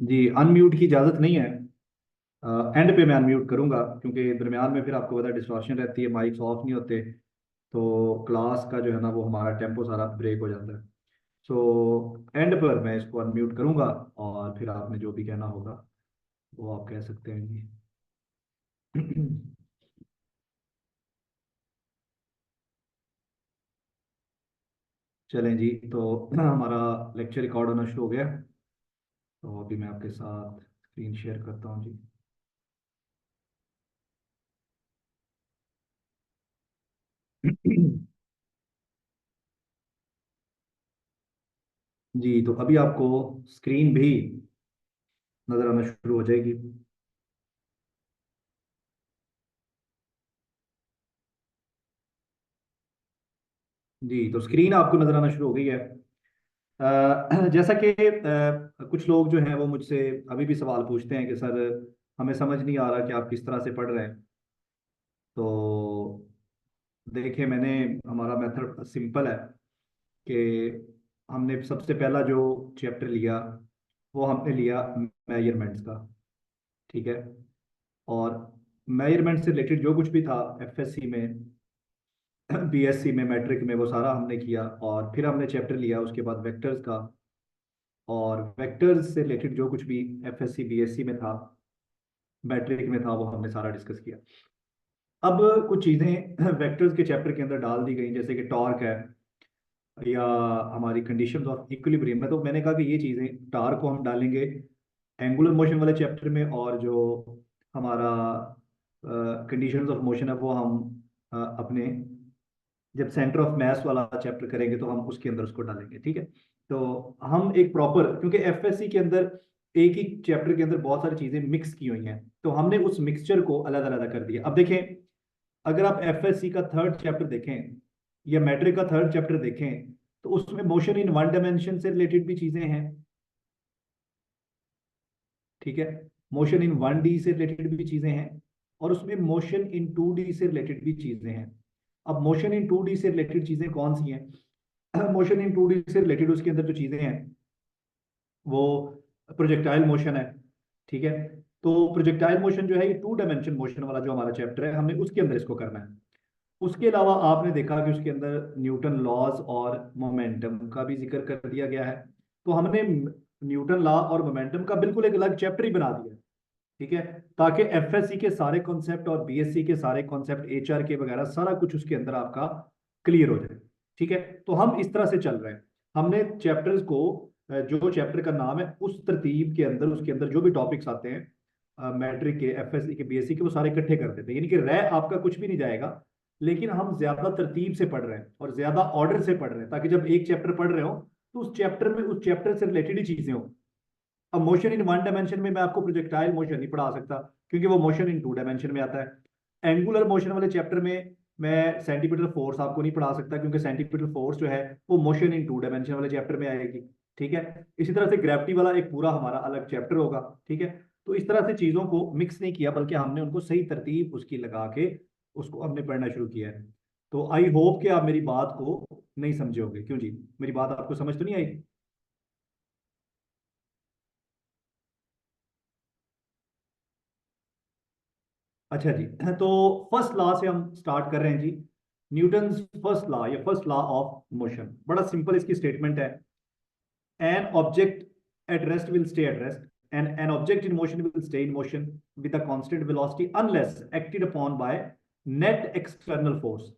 जी, unmute की इजाज़त नहीं है। एंड पे मैं अनम्यूट करूंगा, क्योंकि दरमियान में फिर आपको पता डिस्टॉर्शन रहती है, माइक्स ऑफ नहीं होते। तो क्लास का जो है ना वो हमारा टेम्पो सारा ब्रेक हो जाता है। सो एंड पर मैं इसको अनम्यूट करूंगा, और फिर आपने जो भी कहना होगा वो आप कह सकते हैं जी। चलें जी, तो हमारा लेक्चर रिकॉर्ड होना शुरू हो गया। तो अभी मैं आपके साथ स्क्रीन शेयर करता हूँ जी। जी, तो अभी आपको स्क्रीन भी नजर आना शुरू हो जाएगी। जी, तो स्क्रीन आपको नजर आना शुरू हो गई है। जैसा कि कुछ लोग जो हैं वो मुझसे अभी भी सवाल पूछते हैं कि सर, हमें समझ नहीं आ रहा कि आप किस तरह से पढ़ रहे हैं। तो देखिए, मैंने हमारा मेथड सिंपल है कि हमने सबसे पहला जो चैप्टर लिया वो हमने लिया मेजरमेंट्स का। ठीक है। और मेजरमेंट से रिलेटेड जो कुछ भी था एफएससी में, बीएससी में, मैट्रिक में, वो सारा हमने किया। और फिर हमने चैप्टर लिया उसके बाद वेक्टर्स का। और वेक्टर्स से रिलेटेड जो कुछ भी एफएससी बीएससी में था, मैट्रिक में था, वो हमने सारा डिस्कस किया। अब कुछ चीज़ें वेक्टर्स के चैप्टर के अंदर डाल दी गई, जैसे कि टॉर्क है, या हमारी कंडीशंस ऑफ इक्विलिब्रियम है। तो मैंने कहा कि ये चीज़ें टॉर्क को हम डालेंगे एंगुलर मोशन वाले चैप्टर में, और जो हमारा कंडीशंस ऑफ मोशन है वो हम अपने जब सेंटर ऑफ मैस वाला चैप्टर करेंगे तो हम उसके अंदर उसको डालेंगे। ठीक है। तो हम एक प्रॉपर, क्योंकि एफएससी के अंदर एक ही चैप्टर के अंदर बहुत सारी चीजें मिक्स की हुई हैं, तो हमने उस मिक्सचर को अलग अलग कर दिया। अब देखें, अगर आप एफएससी का थर्ड चैप्टर देखें या मैट्रिक का थर्ड चैप्टर देखें, तो उसमें मोशन इन वन डायमेंशन से रिलेटेड भी चीजें हैं। ठीक है। मोशन इन वन डी से रिलेटेड भी चीजें हैं, और उसमें मोशन इन टू डी से रिलेटेड भी चीजें हैं। अब मोशन इन टू डी से रिलेटेड चीजें कौन सी हैं? मोशन इन टू डी से रिलेटेड उसके अंदर जो चीजें हैं वो प्रोजेक्टाइल मोशन है। ठीक है। तो प्रोजेक्टाइल मोशन जो है ये टू डायमेंशन मोशन वाला जो हमारा चैप्टर है, हमने उसके अंदर इसको करना है। उसके अलावा आपने देखा कि उसके अंदर न्यूटन लॉज और मोमेंटम का भी जिक्र कर दिया गया है। तो हमने न्यूटन लॉ और मोमेंटम का बिल्कुल एक अलग चैप्टर ही बना दिया है। ठीक है। ताकि एफएससी के सारे कॉन्सेप्ट और बीएससी के सारे कॉन्सेप्ट, एचआर के वगैरह सारा कुछ उसके अंदर आपका क्लियर हो जाए। ठीक है। तो हम इस तरह से चल रहे हैं। हमने चैप्टर्स को, जो चैप्टर का नाम है उस तरतीब के अंदर, उसके अंदर जो भी टॉपिक्स आते हैं मैट्रिक के, एफएससी के, बीएससी के, वो सारे इकट्ठे कर देते हैं। यानी कि रह आपका कुछ भी नहीं जाएगा, लेकिन हम ज्यादा तरतीब से पढ़ रहे हैं और ज्यादा ऑर्डर से पढ़ रहे हैं, ताकि जब एक चैप्टर पढ़ रहे हो तो उस चैप्टर में उस चैप्टर से रिलेटेड ही चीजें हो। अब मोशन इन वन डायमेंशन में मैं आपको प्रोजेक्टाइल मोशन नहीं पढ़ा सकता, क्योंकि वो मोशन इन टू डायमेंशन में आता है। एंगुलर मोशन वाले चैप्टर में मैं सेंटीमीटर फोर्स आपको नहीं पढ़ा सकता, क्योंकि सेंटीमीटर फोर्स जो है वो मोशन इन टू डायमेंशन वाले चैप्टर में आएगी। ठीक है। इसी तरह से ग्रेविटी वाला एक पूरा हमारा अलग चैप्टर होगा। ठीक है। तो इस तरह से चीजों को मिक्स नहीं किया, बल्कि हमने उनको सही तरतीब उसकी लगा के उसको हमने पढ़ना शुरू किया है। तो आई होप कि आप मेरी बात को नहीं समझे होंगे। क्यों जी, मेरी बात आपको समझ तो नहीं आई? अच्छा जी, तो फर्स्ट लॉ से हम स्टार्ट कर रहे हैं जी। न्यूटन फर्स्ट लॉ या फर्स्ट लॉ ऑफ मोशन, बड़ा सिंपल इसकी स्टेटमेंट है। An object at rest will stay at rest, and an object in motion will stay in motion with a constant velocity unless acted upon by net external force.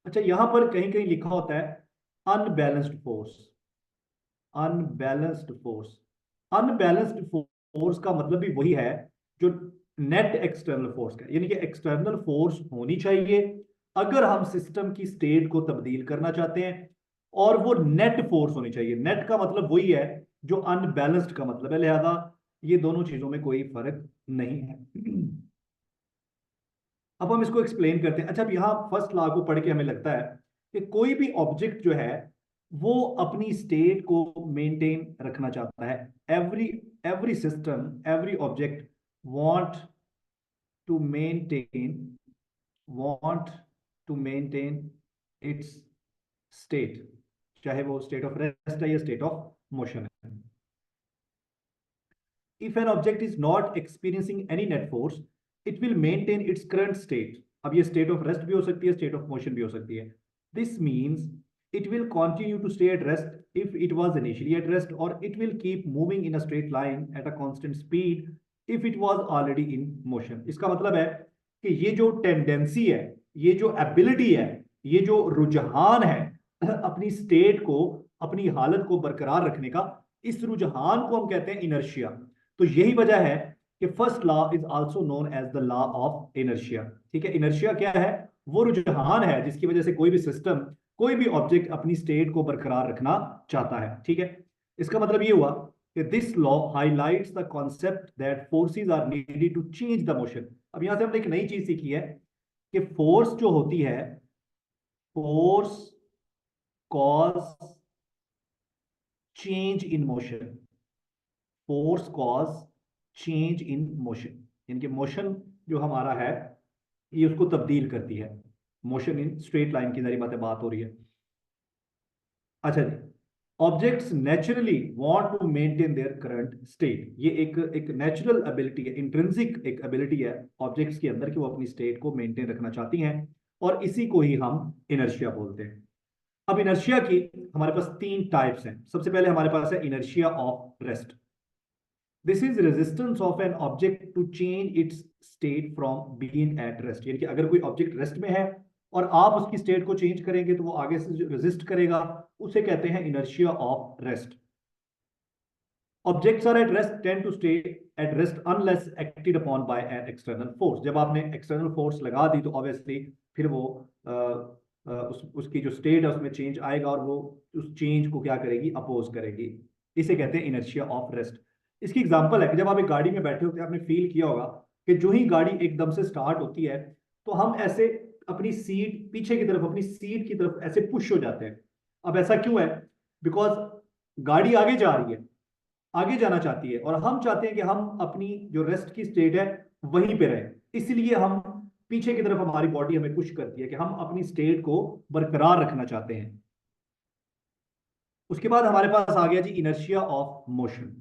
अच्छा, यहां पर कहीं कहीं लिखा होता है unbalanced force. Unbalanced force, unbalanced force का मतलब भी वही है जो नेट एक्सटर्नल फोर्स का, यानी कि एक्सटर्नल फोर्स होनी चाहिए अगर हम सिस्टम की स्टेट को तब्दील करना चाहते हैं, और वो नेट फोर्स होनी चाहिए। नेट का मतलब वही है जो अनबैलेंस्ड का मतलब है, लिहाजा ये दोनों चीजों में कोई फर्क नहीं है। अब हम इसको एक्सप्लेन करते हैं। अच्छा, अब यहाँ फर्स्ट लॉ को पढ़ के हमें लगता है कि कोई भी ऑब्जेक्ट जो है वो अपनी स्टेट को मेंटेन रखना चाहता है। Every every system, every object want to maintain want to maintain its state, चाहे वो स्टेट ऑफ रेस्ट है या स्टेट ऑफ मोशन है। if an object is not experiencing any net force, it will maintain its current state. अब ये state of rest भी हो सकती है, state of motion भी हो सकती है. This means it will continue to stay at rest if it was initially at rest, or it will keep moving in a straight line at a constant speed if it was already in motion. इसका मतलब है कि ये जो tendency है, ये जो ability है, ये जो रुझान है अपनी स्टेट को, अपनी हालत को बरकरार रखने का, इस रुझान को हम कहते हैं इनर्शिया. तो यही वजह है कि first law is also known as the law of inertia. ठीक है, इनर्शिया क्या है? वो रुझान है जिसकी वजह से कोई भी सिस्टम, कोई भी ऑब्जेक्ट अपनी स्टेट को बरकरार रखना चाहता है. ठीक है, इसका मतलब ये हुआ कि this law highlights the concept that forces are needed to change the motion. अब यहां से हमने एक नई चीज सीखी है कि फोर्स जो होती है, force cause change in motion. Force cause change in motion, यानी कि मोशन जो हमारा है ये उसको तब्दील करती है. मोशन इन स्ट्रेट लाइन की सारी बातें बात हो रही है. अच्छा जी, objects naturally want to maintain their current state. ये एक नेचुरल एबिलिटी है, इंट्रिंसिक एक एबिलिटी है ऑब्जेक्ट्स के अंदर कि वो अपनी स्टेट को मेंटेन रखना चाहती हैं, और इसी को ही हम इनर्शिया बोलते हैं. अब इनर्शिया की हमारे पास 3 टाइप्स हैं. सबसे पहले हमारे पास है inertia of rest. This is resistance of an object to change its state from being at rest. यानी कि अगर कोई ऑब्जेक्ट रेस्ट में है और आप उसकी स्टेट को चेंज करेंगे तो वो आगे से जो रेजिस्ट करेगा, उसे कहते हैं inertia of rest. Objects are at rest tend to stay at rest unless acted upon by an external force. जब आपने एक्सटर्नल फोर्स लगा दी तो ऑब्वियसली फिर वो उसकी जो स्टेट है उसमें चेंज आएगा और वो उस चेंज को क्या करेगी? अपोज करेगी. इसे कहते हैं इनर्शिया ऑफ रेस्ट. इसकी एग्जांपल है कि जब आप एक गाड़ी में बैठे होते हैं, आपने फील किया होगा कि जो ही गाड़ी एकदम से स्टार्ट होती है तो हम ऐसे अपनी सीट पीछे की तरफ, अपनी सीट की तरफ ऐसे पुश हो जाते हैं. अब ऐसा क्यों है? बिकॉज गाड़ी आगे जा रही है, आगे जाना चाहती है, और हम चाहते हैं कि हम अपनी जो रेस्ट की स्टेट है वहीं पे रहें. इसलिए हम पीछे की तरफ, हमारी बॉडी हमें पुश करती है कि हम अपनी स्टेट को बरकरार रखना चाहते हैं. उसके बाद हमारे पास आ गया जी inertia of motion.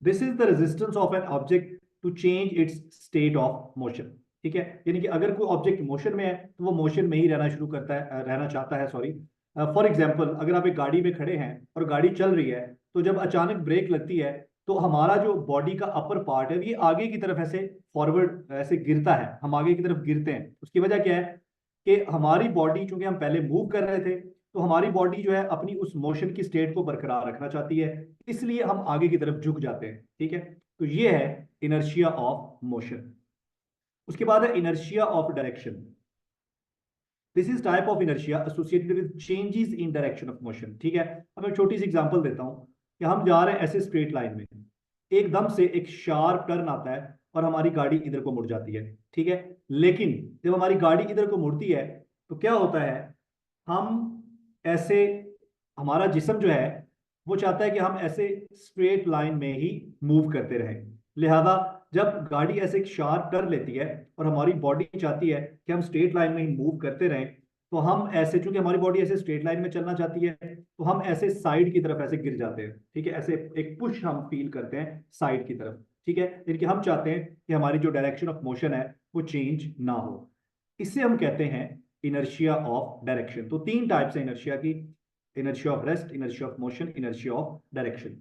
This is the resistance of an object to change its state of motion. ठीक है, यानी कि अगर कोई ऑब्जेक्ट मोशन में है तो वो मोशन में ही रहना शुरू करता है, रहना चाहता है. सॉरी, फॉर एग्जांपल, अगर आप एक गाड़ी में खड़े हैं और गाड़ी चल रही है, तो जब अचानक ब्रेक लगती है तो हमारा जो बॉडी का अपर पार्ट है ये आगे की तरफ ऐसे फॉरवर्ड ऐसे गिरता है, हम आगे की तरफ गिरते हैं. उसकी वजह क्या है कि हमारी बॉडी, चूंकि हम पहले मूव कर रहे थे, तो हमारी बॉडी जो है अपनी उस मोशन की स्टेट को बरकरार रखना चाहती है, इसलिए हम आगे की तरफ झुक जाते हैं. ठीक है, तो ये है इनर्शिया ऑफ मोशन. उसके बाद है inertia of direction. This is type of inertia associated with changes in direction of motion. ठीक है, अब मैं छोटी सी एग्जांपल देता हूं कि हम जा रहे हैं ऐसे स्ट्रेट लाइन में, एकदम से एक शार्प टर्न आता है और हमारी गाड़ी इधर को मुड़ जाती है. ठीक है, लेकिन जब हमारी गाड़ी इधर को मुड़ती है तो क्या होता है, हम ऐसे, हमारा जिस्म जो है वो चाहता है कि हम ऐसे स्ट्रेट लाइन में ही मूव करते रहें. लिहाजा जब गाड़ी ऐसे एक शार्प टर्न लेती है और हमारी बॉडी चाहती है कि हम स्ट्रेट लाइन में ही मूव करते रहें, तो हम ऐसे, चूंकि हमारी बॉडी ऐसे स्ट्रेट लाइन में चलना चाहती है, तो हम ऐसे साइड की तरफ ऐसे गिर जाते हैं. ठीक है, ऐसे एक पुश हम फील करते हैं साइड की तरफ. ठीक है, क्योंकि हम चाहते हैं कि हमारी जो डायरेक्शन ऑफ मोशन है वो चेंज ना हो. इसे हम कहते हैं इनर्शिया ऑफ डायरेक्शन. तो 3 टाइप्स है इनर्शिया की: inertia of rest, inertia of motion, inertia of direction.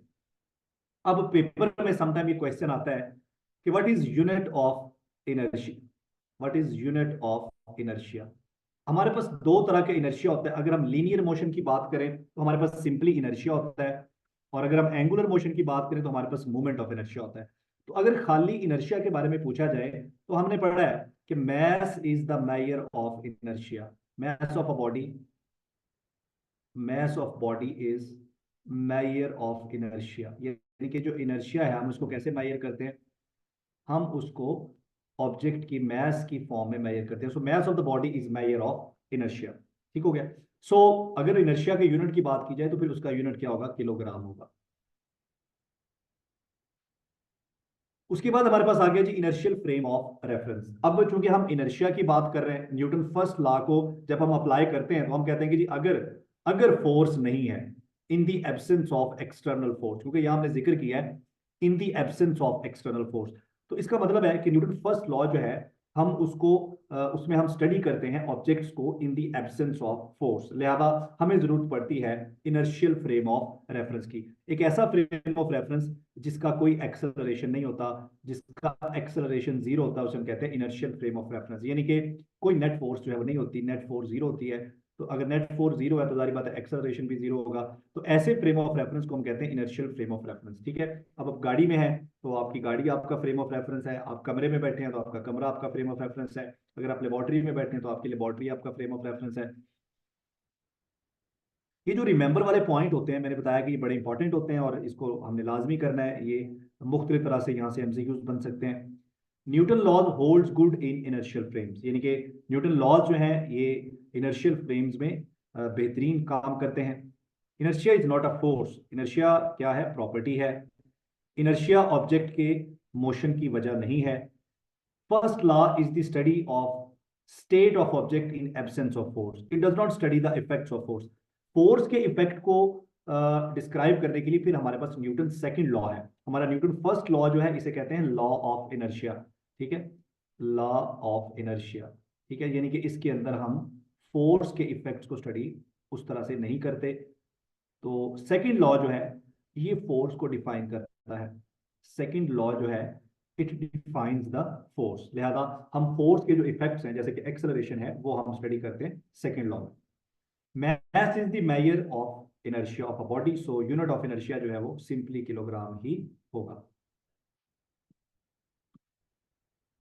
अब पेपर में समटाइम ये क्वेश्चन आता है कि what is unit of inertia. What is unit of inertia? हमारे पास 2 तरह के इनर्शिया होता है. अगर हम लीनियर मोशन की बात करें तो हमारे पास सिंपली इनर्शिया होता है, और अगर हम एंगुलर मोशन की बात करें तो हमारे पास मूवमेंट ऑफ इनर्शिया होता है. तो अगर खाली इनर्शिया के बारे में पूछा जाए तो हमने पढ़ा है कि mass is the measure of inertia. Mass of a body, mass of body is measure of inertia. यानी कि जो इनर्शिया है हम उसको कैसे मेजर करते हैं? हम उसको ऑब्जेक्ट की मास की फॉर्म में मेजर करते हैं. So mass of the body is measure of inertia. ठीक हो गया. सो अगर इनर्शिया के यूनिट की बात की जाए तो फिर उसका यूनिट क्या होगा? किलोग्राम होगा. उसके बाद हमारे पास आ गया जी इनर्शियल फ्रेम ऑफ रेफरेंस. अब चूंकि हम इनर्शिया की बात कर रहे हैं, न्यूटन फर्स्ट लॉ को जब हम अप्लाई करते हैं तो हम कहते हैं कि जी अगर अगर फोर्स नहीं है, in the absence of external force, क्योंकि यहां हमने जिक्र किया है in the absence of external force. तो इसका मतलब है कि न्यूटन फर्स्ट लॉ जो है हम उसको उसमें हम स्टडी करते हैं ऑब्जेक्ट्स को इन द एब्सेंस ऑफ फोर्स, लिहाजा हमें जरूरत पड़ती है इनर्शियल फ्रेम ऑफ रेफरेंस की। एक ऐसा फ्रेम ऑफ रेफरेंस जिसका कोई एक्सेलरेशन नहीं होता, जिसका एक्सेलरेशन जीरो होता है, उसे हम कहते हैं इनर्शियल फ्रेम ऑफ रेफरेंस। यानी कि कोई नेट फोर्स जो है वो नहीं होती, नेट फोर्स जीरो होती है। तो अगर नेट फोर्स जीरो है तो जारी बात है एक्सेलरेशन भी जीरो होगा। तो ऐसे फ्रेम ऑफ रेफरेंस को हम कहते हैं इनर्शियल फ्रेम ऑफ रेफरेंस। ठीक है, अब आप गाड़ी में है तो आपकी गाड़ी आपका फ्रेम ऑफ रेफरेंस है, आप कमरे में बैठे हैं तो आपका कमरा आपका फ्रेम ऑफ रेफरेंस है, अगर आप लेबोरेटरी में बैठे हैं तो आपकी लेबोरेटरी आपका फ्रेम ऑफ रेफरेंस है। ये जो रिमेंबर वाले पॉइंट होते हैं मैंने बताया कि ये बड़े इंपॉर्टेंट होते हैं और इसको हमने लाजमी करना है। ये मुख्तलिफ तरह से यहाँ से एमसीक्यूज बन सकते हैं। Newton laws holds good in inertial frames, यानी कि न्यूटन लॉज जो है ये इनर्शियल फ्रेम्स में बेहतरीन काम करते हैं। Inertia is not a force, inertia क्या है, प्रॉपर्टी है। इनर्शिया ऑब्जेक्ट के मोशन की वजह नहीं है। First law is the study of state of object in absence of force, it does not study the effects of force. Force के effect को डिस्क्राइब करने के लिए फिर हमारे पास न्यूटन सेकंड लॉ है। हमारा न्यूटन फर्स्ट लॉ जो है इसे कहते हैं लॉ ऑफ इनर्शिया। ठीक है, लॉ ऑफ इनर्शिया। ठीक है, यानी कि इसके अंदर हम फोर्स के इफेक्ट्स को स्टडी उस तरह से नहीं करते। तो सेकंड लॉ जो है ये फोर्स को डिफाइन करता है। सेकंड लॉ जो है इट डिफाइंस द फोर्स, लिहाजा हम फोर्स के जो इफेक्ट्स हैं जैसे कि एक्सेलरेशन है वो हम स्टडी करते हैं सेकंड लॉ में। mass is the measure of inertia of a body, so unit of inertia जो है वो सिंपली किलोग्राम ही होगा।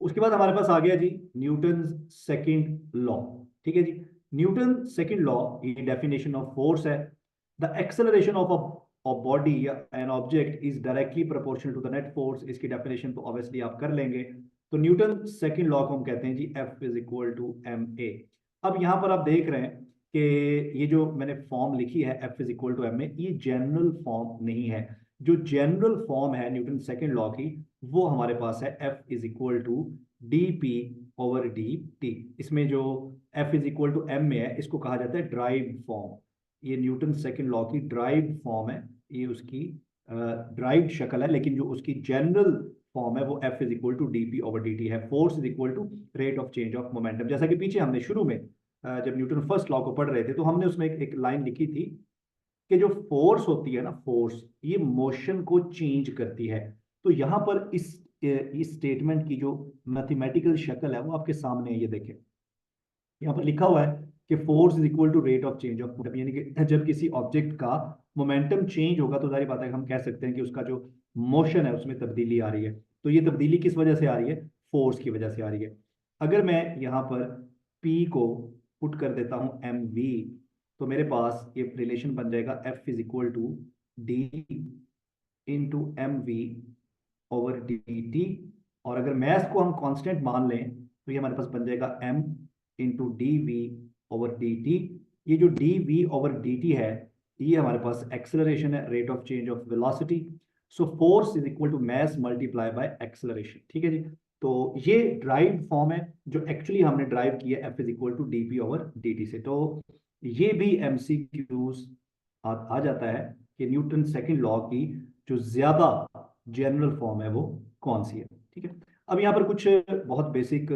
उसके बाद हमारे पास आ गया जी न्यूटन सेकंड लॉ। ठीक है जी, न्यूटन सेकंड लॉ ये डेफिनेशन ऑफ फोर्स है। The acceleration of a body या an object is directly proportional to the net force. इसकी डेफिनेशन तो ऑब्वियसली आप कर लेंगे। तो न्यूटन सेकंड लॉ को हम कहते हैं जी F is equal to ma। अब यहां पर आप देख रहे हैं कि ये जो मैंने फॉर्म लिखी है F is equal to ma, ये जनरल फॉर्म नहीं है। जो जनरल फॉर्म है न्यूटन सेकंड लॉ की वो हमारे पास है F is equal to dp over dt। इसमें जो F is equal to m में है इसको कहा जाता है ड्राइव फॉर्म। ये न्यूटन सेकंड लॉ की ड्राइव फॉर्म है, ये उसकी ड्राइव शक्ल है, लेकिन जो उसकी जनरल फॉर्म है वो F is equal to dp over dt है। Force is equal to rate of change of momentum. जैसा कि पीछे हमने शुरू में जब न्यूटन फर्स्ट लॉ को पढ़ रहे थे तो हमने उसमें एक लाइन लिखी थी कि जो फोर्स होती है ना, फोर्स ये मोशन को चेंज करती है। तो यहाँ पर इस स्टेटमेंट की जो मैथमेटिकल शक्ल है वो आपके सामने है, ये देखें। यहाँ पर लिखा हुआ है कि force is equal to rate of change of momentum, यानी कि जब किसी ऑब्जेक्ट का मोमेंटम चेंज होगा तो जाहिर बात है हम कह सकते हैं कि उसका जो मोशन है उसमें तब्दीली आ रही है। तो ये तब्दीली किस वजह से आ रही है, फोर्स की वजह से आ रही है। अगर मैं यहाँ पर P को पुट कर देता हूँ mv, तो मेरे पास ये रिलेशन बन जाएगा F is equal to d into mv over dt। और अगर मैथ को हम कांस्टेंट मान लें तो ये हमारे पास बन जाएगा m into D V over D T. ये जो D V over D T है ये हमारे पास एक्सेलरेशन है, rate of change of velocity. So force is equal to mass multiply by acceleration. ठीक है जी, तो ये ड्राइव फॉर्म है जो एक्चुअली हमने ड्राइव किया F is equal to D P over D T से। तो ये भी एमसीक्यूज आ जाता है कि न्यूटन सेकंड लॉ की जो ज्यादा जनरल फॉर्म है वो कौन सी है। ठीक है, अब यहाँ पर कुछ बहुत बेसिक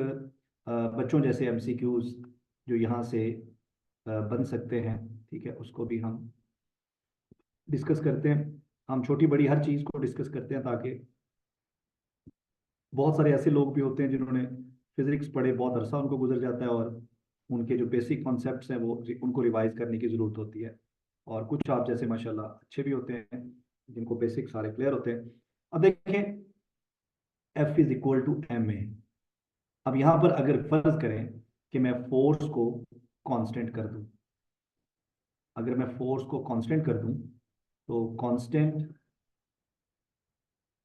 बच्चों जैसे एमसीक्यूज जो यहाँ से बन सकते हैं, ठीक है, उसको भी हम डिस्कस करते हैं। हम छोटी बड़ी हर चीज़ को डिस्कस करते हैं ताकि बहुत सारे ऐसे लोग भी होते हैं जिन्होंने फिजिक्स पढ़े, बहुत अरसा उनको गुजर जाता है और उनके जो बेसिक कॉन्सेप्ट्स हैं वो उनको रिवाइज करने की ज़रूरत होती है। और कुछ आप जैसे माशाल्लाह अच्छे भी होते हैं जिनको बेसिक सारे क्लियर होते हैं। अब देखें F is equal to M A. अब यहाँ पर अगर फर्ज करें कि मैं फोर्स को कांस्टेंट कर दूं, अगर मैं फोर्स को कांस्टेंट कर दूं तो constant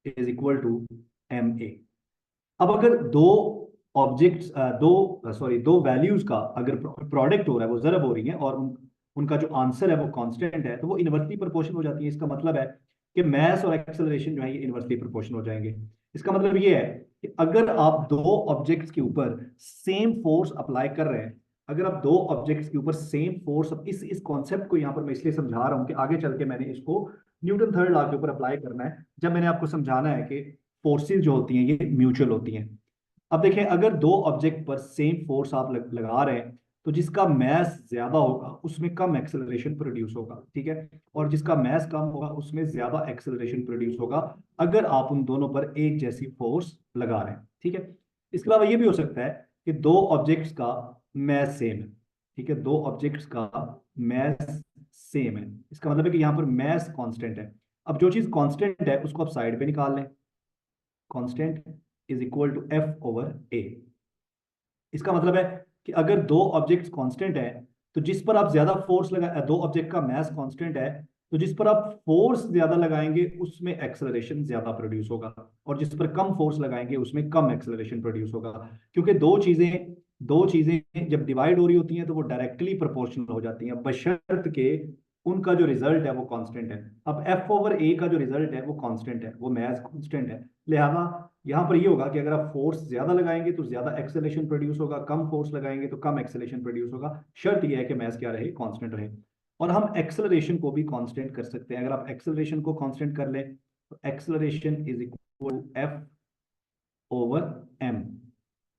is equal to M A. अब अगर दो ऑब्जेक्ट्स दो वैल्यूज का अगर प्रोडक्ट हो रहा है, वो जरब हो रही है और उनका जो आंसर है वो कांस्टेंट है, तो वो इनवर्सली प्रोपोर्शनल हो जाती है। इसका मतलब है कि मास और एक्सेलरेशन जो है ये इनवर्सली प्रोपोर्शनल हो जाएंगे। इसका मतलब ये है कि अगर आप दो ऑब्जेक्ट्स के ऊपर सेम फोर्स अप्लाई कर रहे हैं, अगर आप दो ऑब्जेक्ट्स के ऊपर सेम फोर्स, इस कॉन्सेप्ट को यहाँ पर मैं इसलिए समझा रहा हूँ कि आगे चल के मैंने इसको न्यूटन थर्ड लॉ के ऊपर अप्लाई करना है जब मैंने आपको समझाना है कि फोर्सेस जो होती हैं ये म्यूचुअल होती हैं। अब देखें, अगर दो ऑब्जेक्ट पर सेम फोर्स आप लगा रहे हैं तो जिसका मैस ज्यादा होगा उसमें कम एक्सेलरेशन प्रोड्यूस होगा, ठीक है, और जिसका मैस कम होगा उसमें ज्यादा एक्सेलरेशन प्रोड्यूस होगा अगर आप उन दोनों पर एक जैसी फोर्स लगा रहे हैं, ठीक है। इसके अलावा ये भी हो सकता है कि दो ऑब्जेक्ट्स का मैस सेम है, ठीक है, दो ऑब्जेक्ट्स का मैस सेम है, इसका मतलब है कि यहाँ पर मैस कांस्टेंट है। अब जो चीज कांस्टेंट है उसको आप साइड पे निकाल लें, constant is equal to F over A. इसका मतलब है कि अगर दो ऑब्जेक्ट्स कांस्टेंट है तो जिस पर आप ज्यादा फोर्स लगा, दो ऑब्जेक्ट का मास कांस्टेंट है तो जिस पर आप फोर्स ज्यादा लगाएंगे उसमें एक्सेलरेशन ज्यादा प्रोड्यूस होगा, और जिस पर कम फोर्स लगाएंगे उसमें कम एक्सेलरेशन प्रोड्यूस होगा। क्योंकि दो चीजें जब डिवाइड हो रही होती हैं तो वो डायरेक्टली प्रोपोर्शनल हो जाती हैं बशर्त के उनका जो रिजल्ट है वो कांस्टेंट है। अब एफ ओवर ए का जो रिजल्ट है वो कांस्टेंट है, वो मैथ कांस्टेंट है, लिहाजा यहाँ पर ये होगा कि अगर आप फोर्स ज्यादा लगाएंगे तो ज्यादा एक्सेलेशन प्रोड्यूस होगा, कम फोर्स लगाएंगे तो कम एक्सेलेशन प्रोड्यूस होगा। शर्त यह है कि मैथ क्या रहे, कांस्टेंट रहे। और हम एक्सेलरेशन को भी कांस्टेंट कर सकते हैं। अगर आप एक्सेलरेशन को कांस्टेंट कर लें तो acceleration is equal F over M,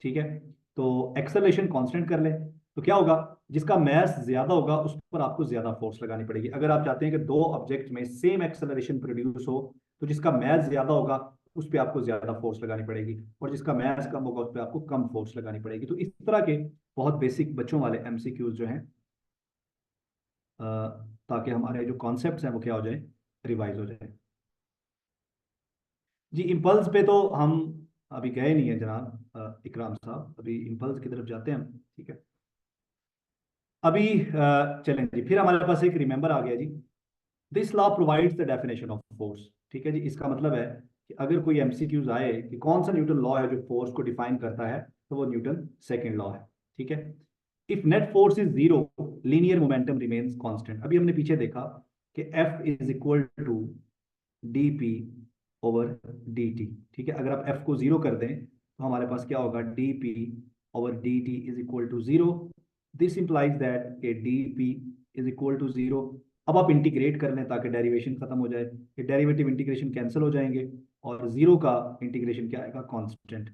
ठीक है। तो एक्सेलरेशन कांस्टेंट कर लें तो क्या होगा, जिसका मैस ज्यादा होगा उस पर आपको ज्यादा फोर्स लगानी पड़ेगी। अगर आप चाहते हैं कि दो ऑब्जेक्ट में सेम एक्सेलरेशन प्रोड्यूस हो तो जिसका मैस ज्यादा होगा उस पर आपको ज्यादा फोर्स लगानी पड़ेगी, और जिसका मैस कम होगा उस पर आपको कम फोर्स लगानी पड़ेगी। तो इस तरह के बहुत बेसिक बच्चों वाले एमसीक्यूज जो हैं, ताकि हमारे जो कॉन्सेप्ट्स हैं वो क्या हो जाए, रिवाइज हो जाए। जी इम्पल्स पे तो हम अभी गए नहीं है जनाब, इकराम साहब, अभी इम्पल्स की तरफ जाते हैं हम, ठीक है। अभी चलें जी, फिर हमारे पास एक रिमेंबर आ गया जी, this law provides the definition of force, ठीक है जी। इसका मतलब है कि अगर कोई एमसीक्यूज आए कि कौन सा न्यूटन लॉ है जो फोर्स को डिफाइन करता है, तो वो न्यूटन सेकंड लॉ है, ठीक है। If net force is zero, linear momentum remains constant. अभी हमने पीछे देखा कि F is equal to D P over D T, ठीक है। अगर आप एफ को जीरो कर दें तो हमारे पास क्या होगा, D P over D T is equal to zero. This implies that a D P is equal to zero. अब आप इंटीग्रेट कर लें ताकि डेरिवेशन खत्म हो जाए, ये डेरिवेटिव इंटीग्रेशन कैंसिल हो जाएंगे और जीरो का इंटीग्रेशन क्या आएगा, constant.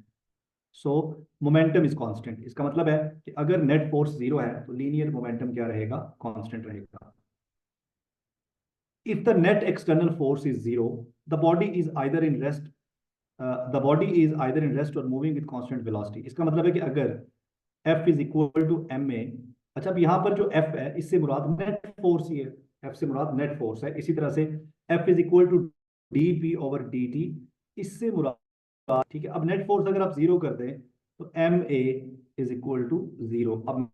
So momentum is constant. इसका मतलब है कि अगर नेट फोर्स जीरो है तो लीनियर मोमेंटम क्या रहेगा, कांस्टेंट रहेगा। if the net external force is zero, the body is either in rest, or moving with constant velocity। इसका मतलब है कि अगर F is equal to ma, अच्छा अब यहाँ पर जो F है इससे मुराद नेट फोर्स ही है, F से मुराद नेट फोर्स है। इसी तरह से F is equal to dp over dt, इससे मुराद, ठीक है। अब नेट फोर्स अगर आप जीरो कर दें तो ma is equal to zero. अब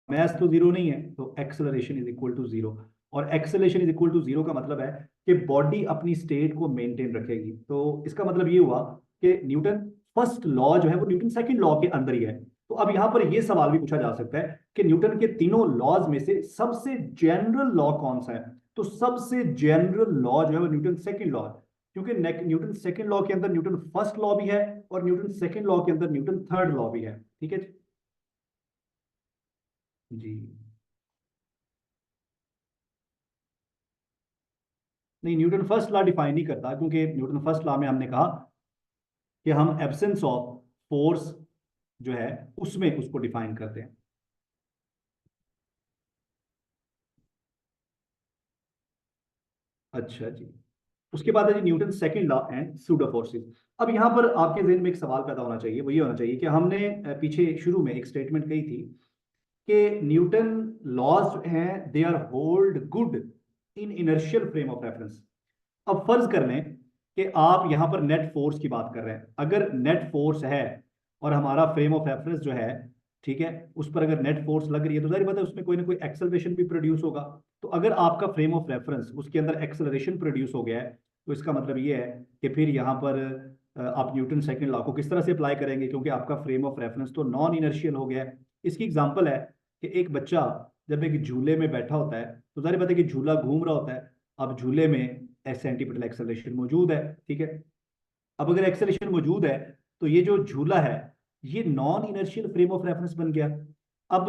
मैस तो जीरो नहीं है तो acceleration is equal to zero, और acceleration is equal to zero का मतलब है कि बॉडी अपनी स्टेट को मेंटेन रखेगी। तो इसका मतलब ये हुआ कि न्यूटन फर्स्ट लॉ जो है वो न्यूटन सेकंड लॉ के अंदर ही है। तो अब यहां पर यह सवाल भी पूछा जा सकता है कि न्यूटन के तीनों लॉज में से सबसे जनरल लॉ कौन सा है। तो सबसे जनरल लॉ जो है वो न्यूटन सेकंड लॉ है, क्योंकि न्यूटन सेकंड लॉ के अंदर न्यूटन फर्स्ट लॉ भी है और न्यूटन सेकंड लॉ के अंदर न्यूटन थर्ड लॉ भी है, ठीक है जी। नहीं, न्यूटन फर्स्ट लॉ डिफाइन नहीं करता, क्योंकि न्यूटन फर्स्ट लॉ में हमने कहा कि हम एब्सेंस ऑफ फोर्स जो है उसमें उसको डिफाइन करते हैं। अच्छा जी, उसके बाद है जी Newton second law and pseudo forces. अब यहाँ पर आपके जहन में एक सवाल पैदा होना चाहिए, वो ये होना चाहिए कि हमने पीछे शुरू में एक स्टेटमेंट कही थी कि न्यूटन लॉज हैं they are hold good in inertial frame of reference. अब फर्ज कर लें कि आप यहां पर नेट फोर्स की बात कर रहे हैं। अगर नेट फोर्स है और हमारा फ्रेम ऑफ रेफरेंस जो है, ठीक है, उस पर अगर नेट फोर्स लग रही है तो जाहिर बात है उसमें कोई ना कोई एक्सेलरेशन भी प्रोड्यूस होगा। तो अगर आपका फ्रेम ऑफ रेफरेंस उसके अंदर एक्सेलरेशन प्रोड्यूस हो गया है तो इसका मतलब ये है कि फिर यहाँ पर आप न्यूटन सेकंड लॉ को किस तरह से अप्लाई करेंगे, क्योंकि आपका फ्रेम ऑफ रेफरेंस तो नॉन इनर्शियल हो गया है। इसकी एग्जांपल है कि एक बच्चा जब एक झूले में बैठा होता है तो जाहिर बात है कि झूला घूम रहा होता है। अब झूले में सेंटीपिटल एक्सेलरेशन मौजूद है, ठीक है। अब अगर एक्सेलरेशन मौजूद है तो ये जो झूला है ये non inertial frame of reference बन गया। अब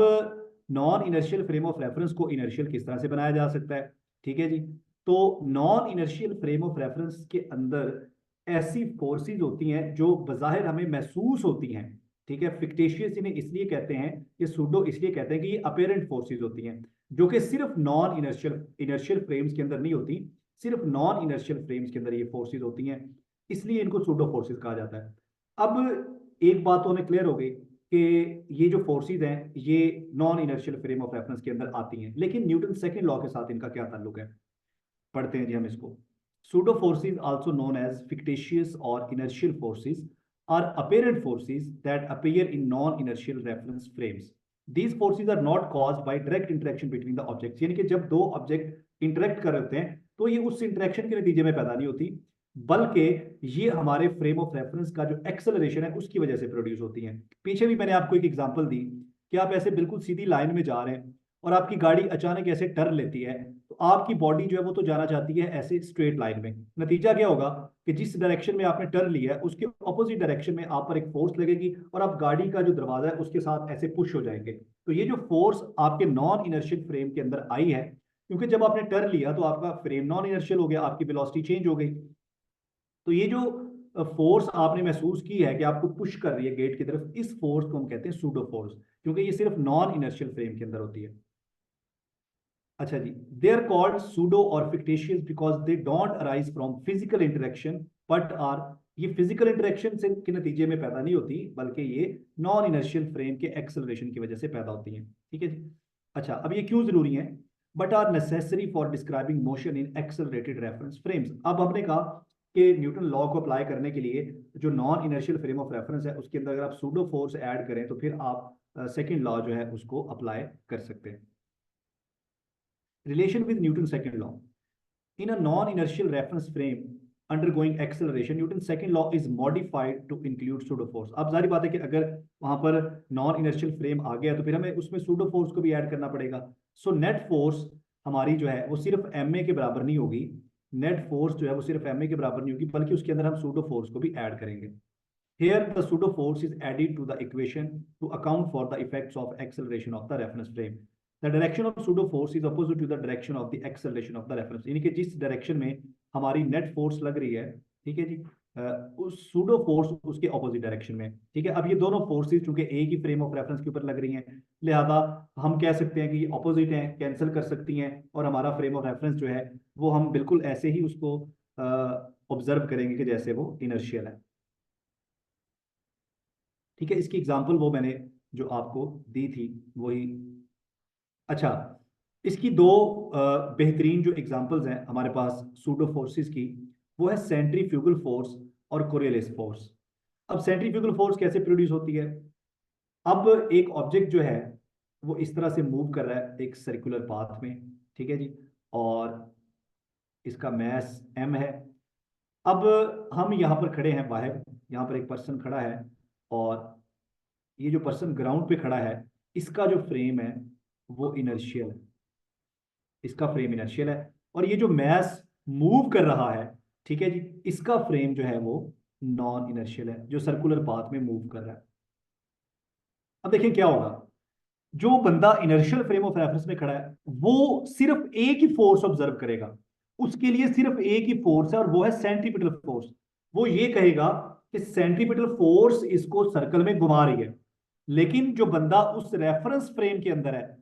non inertial frame of reference को इनर्शियल किस तरह से बनाया जा सकता है, ठीक है जी। तो non inertial frame of reference के अंदर ऐसी फोर्सेस होती हैं जो बज़ाहिर हमें महसूस होती हैं, ठीक है। फिक्टिशियस इन्हें इसलिए कहते हैं, ये सूडो इसलिए कहते हैं कि ये अपेरेंट फोर्सेस होती हैं, जो कि सिर्फ नॉन इनर्शियल इनर्शियल फ्रेम्स के अंदर नहीं होती, सिर्फ नॉन इनर्शियल फ्रेम्स के अंदर ये फोर्सेस होती हैं, इसलिए इनको सूडो फोर्सेस कहा जाता है। अब एक बात तो हमें क्लियर हो गई कि ये जो फोर्सेस हैं ये non inertial frame of reference के अंदर आती हैं, लेकिन न्यूटन सेकंड लॉ के साथ इनका क्या ताल्लुक है, पढ़ते हैं जी हम इसको। Pseudo forces, also known as fictitious or inertial forces, are apparent forces that appear in non-inertial reference frames. These forces are not caused by direct interaction between the objects. यानी कि जब दो ऑब्जेक्ट इंटरेक्ट कर रहे हैं तो ये उस इंटरेक्शन के नतीजे में पैदा नहीं होती, बल्कि ये हमारे फ्रेम ऑफ रेफरेंस का जो एक्सेलरेशन है उसकी वजह से प्रोड्यूस होती हैं। पीछे भी मैंने आपको एक एग्जांपल दी कि आप ऐसे बिल्कुल सीधी लाइन में जा रहे हैं और आपकी गाड़ी अचानक ऐसे टर्न लेती है, तो आपकी बॉडी जो है वो तो जाना चाहती है ऐसे स्ट्रेट लाइन में। नतीजा क्या होगा कि जिस डायरेक्शन में आपने टर्न लिया है उसके ऑपोजिट डायरेक्शन में आप पर एक फोर्स लगेगी और आप गाड़ी का जो दरवाजा है उसके साथ ऐसे पुश हो जाएंगे। तो ये जो फोर्स आपके नॉन इनर्शियल फ्रेम के अंदर आई है, क्योंकि जब आपने टर्न लिया तो आपका फ्रेम नॉन इनर्शियल हो गया, आपकी वेलोसिटी चेंज हो गई। तो ये जो फोर्स आपने महसूस की है कि आपको पुश कर रही है गेट की तरफ, इस फोर्स को हम कहते हैं सूडो फोर्स, क्योंकि ये सिर्फ नॉन इनर्शियल फ्रेम के अंदर होती है। अच्छा जी, दे आर कॉल्ड सूडो और fictitious because they don't arise from physical interaction but are, ये फिजिकल इंटरेक्शन से के नतीजे में पैदा नहीं होती, बल्कि ये नॉन इनर्शियल फ्रेम के एक्सेलरेशन की वजह से पैदा होती हैं, ठीक है जी। अच्छा, अब ये क्यों जरूरी है, but are necessary for describing motion in accelerated reference frames. अब हमने कहा कि न्यूटन लॉ को अप्लाई करने के लिए जो non inertial frame of reference है उसके अंदर अगर आप सूडो फोर्स ऐड करें तो फिर आप सेकेंड लॉ जो है उसको अप्लाई कर सकते हैं। Relation with Newton's second law. In a non-inertial reference frame undergoing acceleration, Newton's second law is modified to include pseudo force. अब जारी बात है कि अगर वहां पर नॉन इनर्शियल फ्रेम आ गया तो फिर हमें उसमें सूडो फोर्स को भी ऐड करना पड़ेगा। सो नेट फोर्स हमारी जो है वो सिर्फ ma के बराबर नहीं होगी, नेट फोर्स जो है वो सिर्फ ma के बराबर नहीं होगी, बल्कि उसके अंदर हम सूडो फोर्स को भी ऐड करेंगे। Here the pseudo force is added to the equation to account for the effects of acceleration of the reference frame. The direction of pseudo force is opposite to the direction of the acceleration of the reference, यानी कि जिस direction में हमारी net force लग रही है, ठीक है जी, उस सूडो फोर्स उसके ऑपोजिट डायरेक्शन में, ठीक है। अब ये दोनों फोर्सेस चूंकि एक ही फ्रेम ऑफ रेफरेंस के ऊपर लग रही हैं, लिहाजा हम कह सकते हैं कि ये ऑपोजिट हैं, कैंसिल कर सकती हैं, और हमारा फ्रेम ऑफ रेफरेंस जो है वो हम बिल्कुल ऐसे ही उसको ऑब्जर्व करेंगे कि जैसे वो इनर्शियल है, ठीक है। इसकी एग्जांपल वो मैंने जो आपको दी थी वही। अच्छा, इसकी दो बेहतरीन जो एग्जांपल्स हैं हमारे पास सूडो फोर्सेस की, वो है सेंट्रीफ्यूगल फोर्स और कोरियोलिस फोर्स। अब सेंट्रीफ्यूगल फोर्स कैसे प्रोड्यूस होती है, अब एक ऑब्जेक्ट जो है वो इस तरह से मूव कर रहा है एक सर्कुलर पाथ में, ठीक है जी, और इसका मैस m है। अब हम यहाँ पर खड़े हैं बाहर, यहाँ पर एक पर्सन खड़ा है और ये जो पर्सन ग्राउंड पे खड़ा है इसका जो फ्रेम है वो इनर्शियल है, इसका फ्रेम इनर्शियल है, और ये जो मैस मूव कर रहा है, ठीक है जी, इसका फ्रेम जो है वो नॉन इनर्शियल है, जो सर्कुलर पाथ में मूव कर रहा है। अब देखिए क्या होगा, जो बंदा इनर्शियल फ्रेम ऑफ रेफरेंस में खड़ा है वो सिर्फ एक ही फोर्स ऑब्जर्व करेगा, उसके लिए सिर्फ एक ही फोर्स है और वो है सेंट्रीपिटल फोर्स। वो ये कहेगा कि सेंट्रीपिटल फोर्स इसको सर्कल में घुमा रही है, लेकिन जो बंदा उस रेफरेंस फ्रेम के अंदर है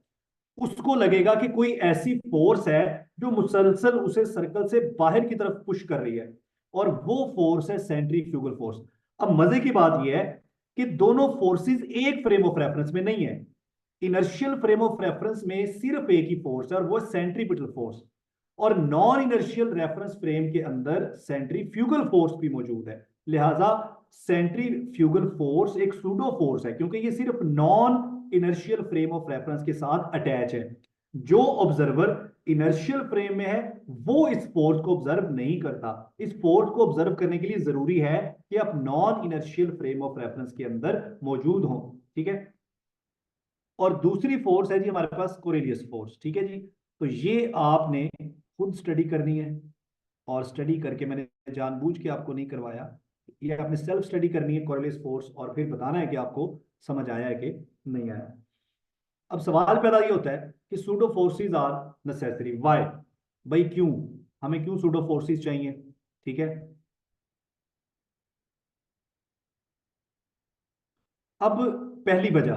उसको लगेगा कि कोई ऐसी फोर्स है जो मुसलसल उसे सर्कल से बाहर की तरफ पुश कर रही है, और वो फोर्स है सेंट्रीफ्यूगल फोर्स। अब मजे की बात यह है कि दोनों फोर्सेस एक फ्रेम ऑफ रेफरेंस में नहीं है, इनर्शियल फ्रेम ऑफ रेफरेंस में सिर्फ एक ही फोर्स है और वो सेंट्रीपिटल फोर्स, और नॉन इनर्शियल रेफरेंस फ्रेम के अंदर सेंट्रीफ्यूगल फोर्स भी मौजूद है। लिहाजा सेंट्रीफ्यूगल फोर्स एक सूडो फोर्स है, क्योंकि ये सिर्फ non inertial frame of reference के साथ अटैच है। जो ऑब्जर्वर इनर्शियल फ्रेम में है वो इस फोर्स को ऑब्जर्व नहीं करता, इस फोर्स को ऑब्जर्व करने के लिए जरूरी है कि आप non inertial frame of reference के अंदर मौजूद हो, ठीक है। और दूसरी फोर्स है जी हमारे पास कोरिलियस फोर्स, ठीक है जी। तो ये आपने खुद स्टडी करनी है, और स्टडी करके मैंने जानबूझ के आपको नहीं करवाया, ये आपने सेल्फ स्टडी करनी है कोरिलियस फोर्स, और फिर बताना है कि आपको समझ आया है कि नहीं आया। अब सवाल पैदा ये होता है कि pseudo forces are necessary, why, भाई क्यों, हमें क्यों सूडो फोर्सेस चाहिए, ठीक है। अब पहली वजह,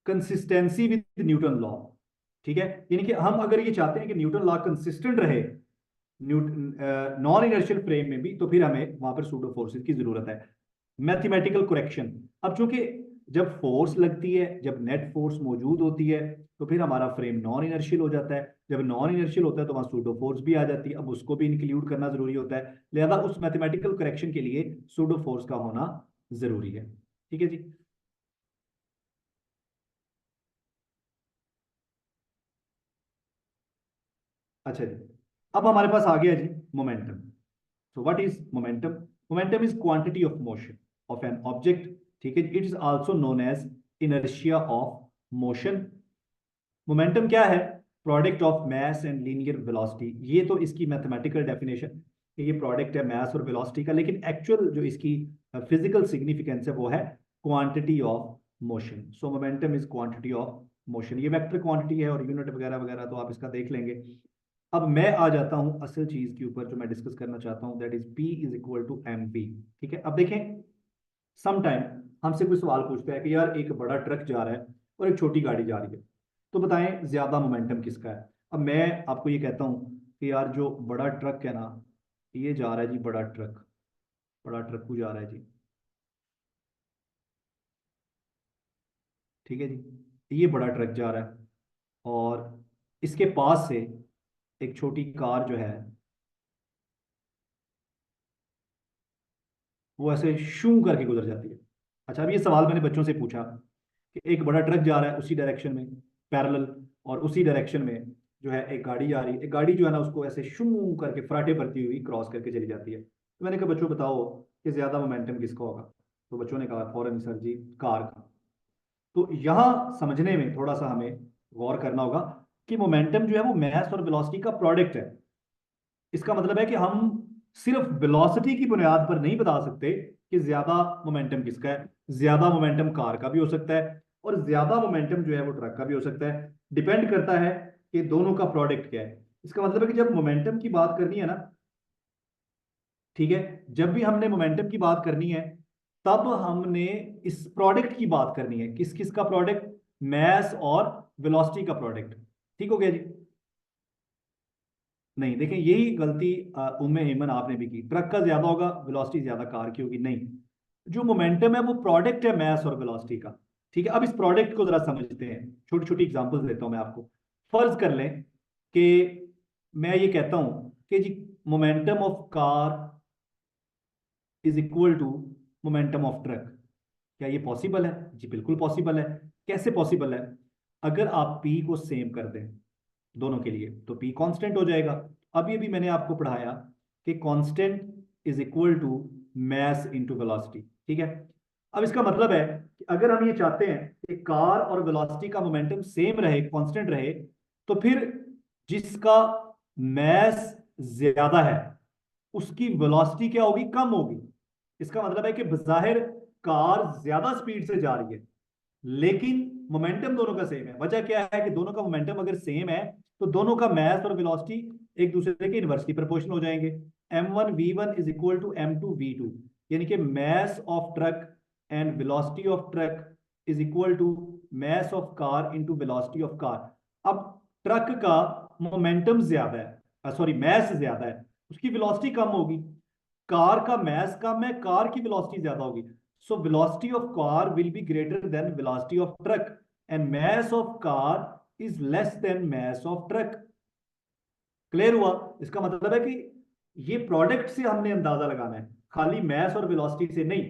कंसिस्टेंसी विद न्यूटन लॉ, ठीक है। यानी कि हम अगर ये चाहते हैं कि न्यूटन लॉ कंसिस्टेंट रहे नॉन इनर्शियल फ्रेम में भी, तो फिर हमें वहां पर सूडो फोर्सेस की जरूरत है। मैथमेटिकल करेक्शन, अब चूंकि जब फोर्स लगती है, जब नेट फोर्स मौजूद होती है, तो फिर हमारा फ्रेम नॉन इनर्शियल हो जाता है। जब नॉन इनर्शियल होता है तो वहां सूडो फोर्स भी आ जाती है, अब उसको भी इंक्लूड करना जरूरी होता है। लिहाजा उस मैथमेटिकल करेक्शन के लिए सूडो फोर्स का होना जरूरी है, ठीक है जी। अच्छा जी, अब हमारे पास आ गया जी momentum. So what is momentum? Momentum is quantity of motion of an object. ठीक है, it is also known as inertia of motion. Momentum क्या है? Product of mass and linear velocity. ये तो इसकी मैथमेटिकल डेफिनेशन, ये प्रोडक्ट है मास और वेलोसिटी का, लेकिन एक्चुअल जो इसकी फिजिकल सिग्निफिकेंस है वो है quantity of motion. So momentum is quantity of motion. ये वेक्टर क्वांटिटी है और यूनिट वगैरह वगैरह तो आप इसका देख लेंगे। अब मैं आ जाता हूं असल चीज के ऊपर जो मैं डिस्कस करना चाहता हूं, that is P is equal to M P. ठीक है, अब देखें, सम टाइम हमसे कोई सवाल पूछता है कि यार एक बड़ा ट्रक जा रहा है और एक छोटी गाड़ी जा रही है, तो बताएं ज्यादा मोमेंटम किसका है। अब मैं आपको ये कहता हूं कि यार जो बड़ा ट्रक है ना, ये जा रहा है जी, बड़ा ट्रक, बड़ा ट्रक जा रहा है जी, ठीक है जी, ये बड़ा ट्रक जा रहा है और इसके पास से एक छोटी कार जो है वो ऐसे शू करके गुजर जाती है। अच्छा, अब ये सवाल मैंने बच्चों से पूछा कि एक बड़ा ट्रक जा रहा है उसी डायरेक्शन में पैरेलल, और उसी डायरेक्शन में जो है एक गाड़ी जा रही है, एक गाड़ी जो है ना उसको ऐसे शू करके फराटे भरती हुई क्रॉस करके चली जाती है। तो मैंने कहा बच्चों बताओ कि ज्यादा मोमेंटम किसका होगा। तो बच्चों ने कहा फौरन सर जी कार का। तो यहाँ समझने में थोड़ा सा हमें गौर करना होगा कि मोमेंटम जो है वो मास और वेलोसिटी का प्रोडक्ट है। इसका मतलब है कि हम सिर्फ वेलोसिटी की बुनियाद पर नहीं बता सकते कि ज्यादा मोमेंटम किसका है। ज्यादा मोमेंटम कार का भी हो सकता है और ज्यादा मोमेंटम जो है वो ट्रक का भी हो सकता है। डिपेंड करता है कि दोनों का प्रोडक्ट क्या है। इसका मतलब है कि जब मोमेंटम की बात करनी है ना, ठीक है, जब भी हमने मोमेंटम की बात करनी है तब हमने इस प्रोडक्ट की बात करनी है। किस किस का प्रोडक्ट? मैस और वेलोसिटी का प्रोडक्ट। ठीक हो गया जी। नहीं, देखें यही गलती उम्मे हेमन आपने भी की, ट्रक का ज्यादा होगा वेलोसिटी ज्यादा कार की होगी। नहीं, जो मोमेंटम है वो प्रोडक्ट है मैस और वेलोसिटी का। ठीक है, अब इस प्रोडक्ट को जरा समझते हैं, छोटी छोटी एग्जांपल्स देता हूं मैं आपको। फर्ज कर लें कि मैं ये कहता हूं कि जी momentum of car is equal to momentum of truck. क्या ये पॉसिबल है? जी बिल्कुल पॉसिबल है। कैसे पॉसिबल है? अगर आप पी को सेम कर दें दोनों के लिए तो पी कांस्टेंट हो जाएगा। अब ये भी मैंने आपको पढ़ाया कि constant is equal to mass into velocity. ठीक है, अब इसका मतलब है कि अगर हम ये चाहते हैं कि कार और वेलोसिटी का मोमेंटम सेम रहे, कांस्टेंट रहे, तो फिर जिसका मास ज्यादा है उसकी वेलोसिटी क्या होगी? कम होगी। इसका मतलब है कि बज़ाहिर कार ज्यादा स्पीड से जा रही है लेकिन मोमेंटम दोनों का सेम है। वजह क्या है कि दोनों का मोमेंटम अगर सेम है तो दोनों का मास और वेलोसिटी एक दूसरे के इनवर्सली प्रोपोर्शनल हो जाएंगे। m1v1 is equal to m2v2, यानी कि mass of truck and velocity of truck is equal to mass of car into velocity of car. अब ट्रक का मोमेंटम ज्यादा है, सॉरी मास ज्यादा है, उसकी वेलोसिटी कम होगी। कार का मास कम है, कार की वेलोसिटी ज्यादा होगी। So velocity of car will be greater than velocity of truck and mass of car is less than mass of truck. Clear हुआ? इसका मतलब है कि ये प्रोडक्ट से हमने अंदाजा लगाना है, खाली मैस और वेलोसिटी से नहीं।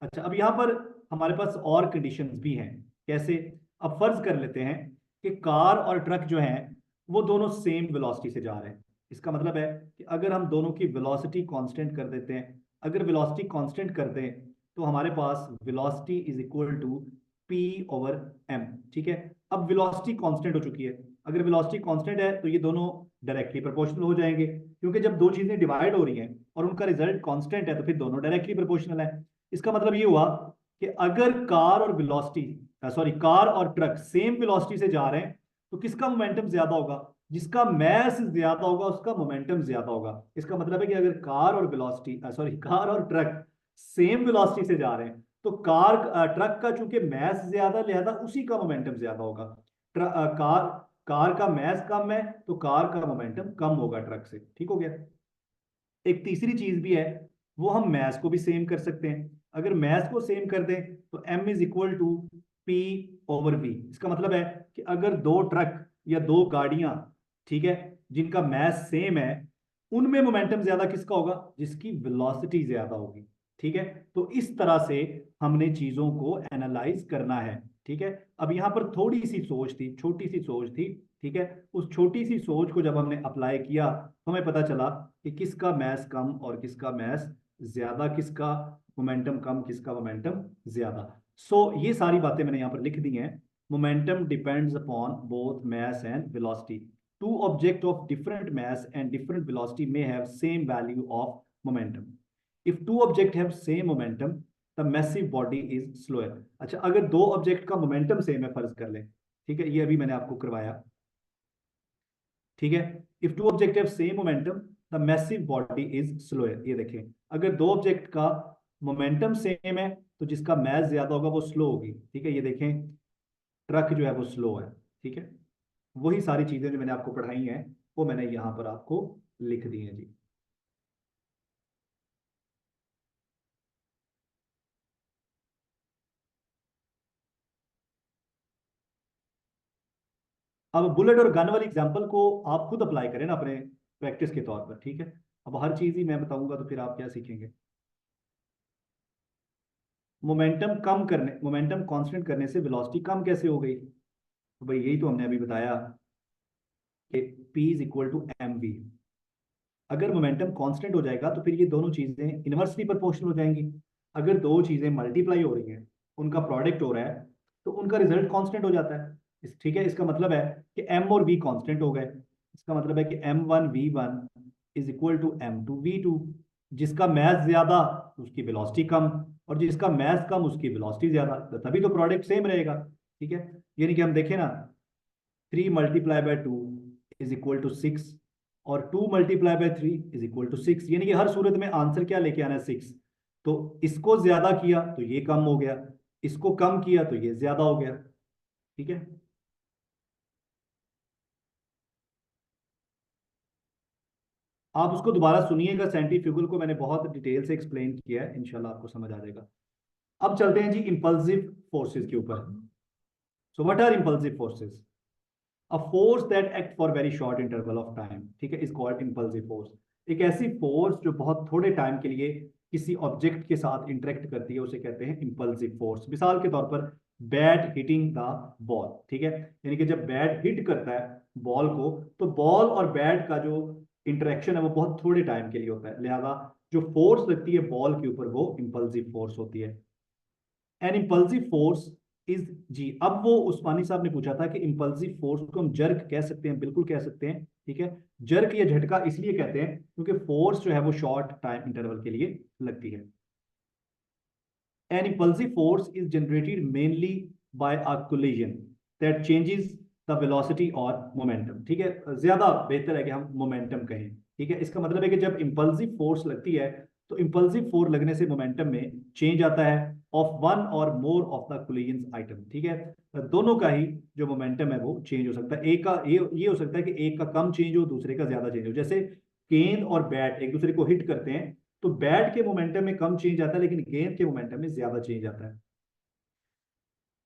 अच्छा, अब यहां पर हमारे पास और कंडीशंस भी हैं। कैसे? अब फर्ज कर लेते हैं कि कार और ट्रक जो हैं वो दोनों सेम वेलोसिटी से जा रहे हैं। इसका मतलब है कि अगर हम दोनों की वेलोसिटी कांस्टेंट कर देते हैं, अगर वेलोसिटी कांस्टेंट कर दें तो हमारे पास velocity is equal to P over M. ठीक है, अब वेलोसिटी कांस्टेंट हो चुकी है। अगर वेलोसिटी कांस्टेंट है तो ये दोनों डायरेक्टली प्रोपोर्शनल हो जाएंगे, क्योंकि जब दो चीजें डिवाइड हो रही हैं और उनका रिजल्ट कांस्टेंट है तो फिर दोनों डायरेक्टली प्रोपोर्शनल है। इसका मतलब ये हुआ कि अगर कार और वेलोसिटी, सॉरी कार और ट्रक सेम वेलोसिटी से जा रहे हैं तो किसका मोमेंटम ज्यादा होगा? जिसका मैस ज्यादा होगा उसका मोमेंटम ज्यादा होगा। इसका मतलब है कि अगर कार और वेलोसिटी, सॉरी, कार और ट्रक सेम वेलोसिटी से जा रहे हैं, तो ट्रक का चूंकि मैस ज्यादा, लिहाजा उसी का मोमेंटम ज्यादा होगा। कार कार का मैस कम है तो कार का मोमेंटम कम होगा ट्रक से। ठीक हो गया। एक तीसरी चीज भी है, वो हम मैथ को भी सेम कर सकते हैं। अगर मैथ को सेम कर दें तो m is equal to P over V. इसका मतलब है कि अगर दो ट्रक या दो गाड़ियां, ठीक है, जिनका मैथ सेम है, उनमें मोमेंटम ज्यादा किसका होगा? जिसकी वेलोसिटी ज्यादा होगी। ठीक है। तो इस तरह से हमने चीजों को एनालाइज करना है। ठीक है। अब यहां पर थोड़ी सी सोच थी, छोटी सी सोच थी। ठीक है। उस छोटी सी सोच को जब हमने अप्लाई किया तो हमें पता चला कि किसका मैस कम और किसका मैस ज्यादा, किसका मोमेंटम कम, किसका मोमेंटम ज्यादा। ये सारी बातें मैंने यहाँ पर लिख दी हैं। Momentum depends upon both mass and velocity. Two objects of different mass and different velocity may have same value of momentum. If two objects have same momentum, the massive body is slower. अच्छा, अगर दो object का momentum same है, फर्ज कर लें, ठीक है, ये अभी मैंने आपको करवाया। ठीक है। If two object have same momentum, the massive body is slower. ये देखें, अगर दो ऑब्जेक्ट का मोमेंटम सेम है तो जिसका मैस ज्यादा होगा वो स्लो होगी। ठीक है। ये देखें, ट्रक जो है वो स्लो है। ठीक है। वही सारी चीजें जो मैंने आपको पढ़ाई हैं वो मैंने यहां पर आपको लिख दी हैं जी। अब बुलेट और गन वाली एग्जांपल को आप खुद अप्लाई करें ना अपने प्रैक्टिस के तौर पर। ठीक है। अब हर चीज ही मैं बताऊंगा तो फिर आप क्या सीखेंगे? मोमेंटम कांस्टेंट करने से वेलोसिटी कम कैसे हो गई? तो भाई यही तो हमने अभी बताया कि P is equal to M V. अगर मोमेंटम कांस्टेंट हो जाएगा तो फिर ये दोनों चीजें इनवर्सली प्रोपोर्शनल हो जाएंगी। अगर दो चीजें मल्टीप्लाई हो रही हैं, उनका प्रोडक्ट हो रहा है, तो उनका रिजल्ट कांस्टेंट हो जाता है। ठीक है। इसका मतलब है कि m और v कांस्टेंट हो गए। इसका मतलब है कि m1 v1 is equal to m2 v2। जिसका मैथ ज्यादा उसकी वेलोसिटी कम, और जिसका मैथ कम उसकी वेलोसिटी ज्यादा, तो तभी तो प्रोडक्ट सेम रहेगा। ठीक है। यानी कि हम देखें ना, 3 × 2 इज इक्वल टू 6, और 2 × 3 इज इक्वल टू 6। यानी कि हर सूरत में आंसर क्या लेके आना है? 6। तो इसको ज्यादा किया तो ये कम हो गया, इसको कम किया तो ये ज्यादा हो गया। ठीक है। आप उसको दोबारा सुनिएगा, सेंट्रीफ्यूगल को मैंने बहुत डिटेल से एक्सप्लेन किया है, इंशाल्लाह आपको समझ आ जाएगा। अब चलते हैं जी इंपल्सिव फोर्सेस के ऊपर। So what are impulsive forces? A force that act for very short interval of time, ठीक है, इज कॉल्ड इंपल्सिव फोर्स। एक ऐसी फोर्स जो बहुत थोड़े टाइम के लिए किसी ऑब्जेक्ट के साथ इंटरेक्ट करती है उसे कहते हैं इंपल्सिव फोर्स। मिसाल के तौर पर बैट हिटिंग द बॉल। ठीक है। यानी कि जब बैट हिट करता है बॉल को, तो बॉल और बैट का जो इंटरेक्शन है वो बहुत थोड़े टाइम के लिए होता है, लिहाजा जो फोर्स लगती है बॉल के ऊपर वो इंपल्सिव फोर्स होती है। एन इम्पल्सिव फोर्स इज, जी, अब वो उस्मानी साहब ने पूछा था कि इम्पल्सिव फोर्स को हम जर्क कह सकते हैं? बिल्कुल कह सकते हैं। ठीक है। जर्क या झटका इसलिए कहते हैं क्योंकि फोर्स जो है वो शॉर्ट टाइम इंटरवल के लिए लगती है। An impulsive force is generated mainly by a collision that changes the velocity or momentum. ठीक है। ज्यादा बेहतर है कि हम मोमेंटम कहें। ठीक है। इसका मतलब है कि जब इंपल्सिव फोर्स लगती है तो इंपल्सिव फोर्स लगने से मोमेंटम में चेंज आता है ऑफ वन और more of the collision item. ठीक है। दोनों का ही जो मोमेंटम है वो चेंज हो सकता है। एक का ये हो सकता है कि एक का कम चेंज हो, दूसरे का ज्यादा चेंज हो। जैसे गेंद और बैट एक दूसरे को हिट करते हैं तो बैट के मोमेंटम में कम चेंज आता है लेकिन गेंद के मोमेंटम में ज्यादा चेंज आता है।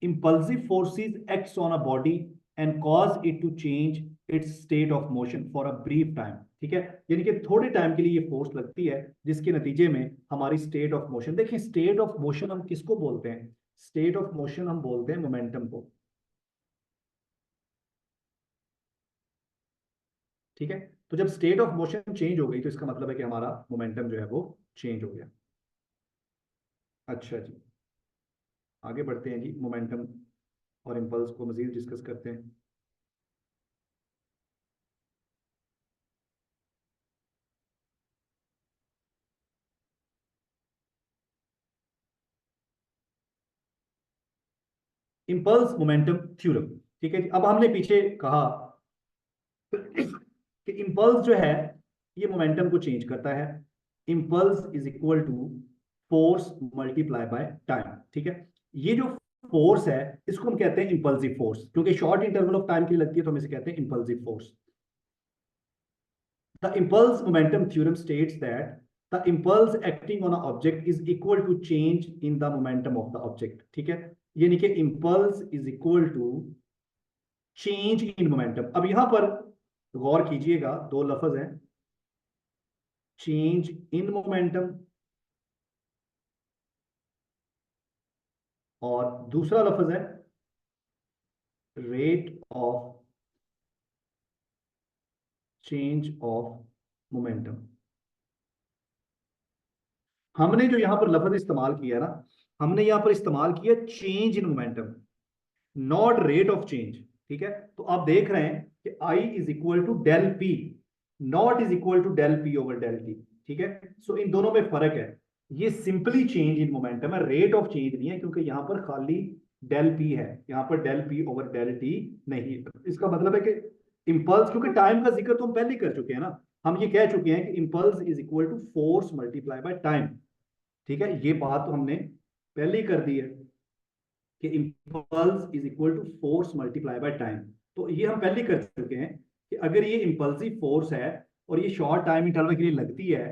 Impulsive forces acts on a body and cause it to change its state of motion for a brief time. ठीक है। यानी कि थोड़े टाइम के लिए ये फोर्स लगती है जिसके नतीजे में हमारी स्टेट ऑफ मोशन, देखिए स्टेट ऑफ मोशन हम किसको बोलते हैं? स्टेट ऑफ मोशन हम बोलते हैं मोमेंटम को। ठीक है। तो जब स्टेट ऑफ मोशन चेंज हो गई तो इसका मतलब है कि हमारा मोमेंटम जो है वो चेंज हो गया। अच्छा जी, आगे बढ़ते हैं जी, मोमेंटम और इम्पल्स को मजीद डिस्कस करते हैं। Impulse momentum theorem. ठीक है जी। अब हमने पीछे कहा कि इम्पल्स जो है ये मोमेंटम को चेंज करता है। Impulse is equal to force multiply by time. ठीक है, ये जो फोर्स है इसको हम कहते हैं इंपल्सिव फोर्स, क्योंकि शॉर्ट इंटरवल ऑफ टाइम के लिए लगती है तो हम इसे कहते हैं impulsive force. The impulse momentum theorem states that the impulse acting on an object is equal to change in the momentum of the object। ठीक है, यानी कि impulse is equal to change in momentum। अब यहां पर गौर कीजिएगा, दो लफ्ज हैं, change in momentum और दूसरा लफ्ज है rate of change of momentum। हमने जो यहां पर लफ्ज इस्तेमाल किया ना, हमने यहां पर इस्तेमाल किया change in momentum, not rate of change. ठीक है, तो आप देख रहे हैं कि I is equal to del P, not is equal to del P over del T. ठीक है, सो इन दोनों में फर्क है। ये सिंपली चेंज इन मोमेंटम है, रेट ऑफ चेंज नहीं है, क्योंकि यहां पर खाली डेल पी है, यहां पर del P over del T नहीं है। इसका मतलब है कि इंपल्स, क्योंकि टाइम का जिक्र तो हम पहले कर चुके हैं ना, हम ये कह चुके हैं कि impulse is equal to force multiply by time. ठीक है, ये बात तो हमने पहले ही कर दी है कि impulse is equal to force multiply by time. तो ये हम पहले कर चुके हैं कि अगर ये इम्पल्सिव फोर्स है और ये शॉर्ट टाइम इंटरवल के लिए लगती है,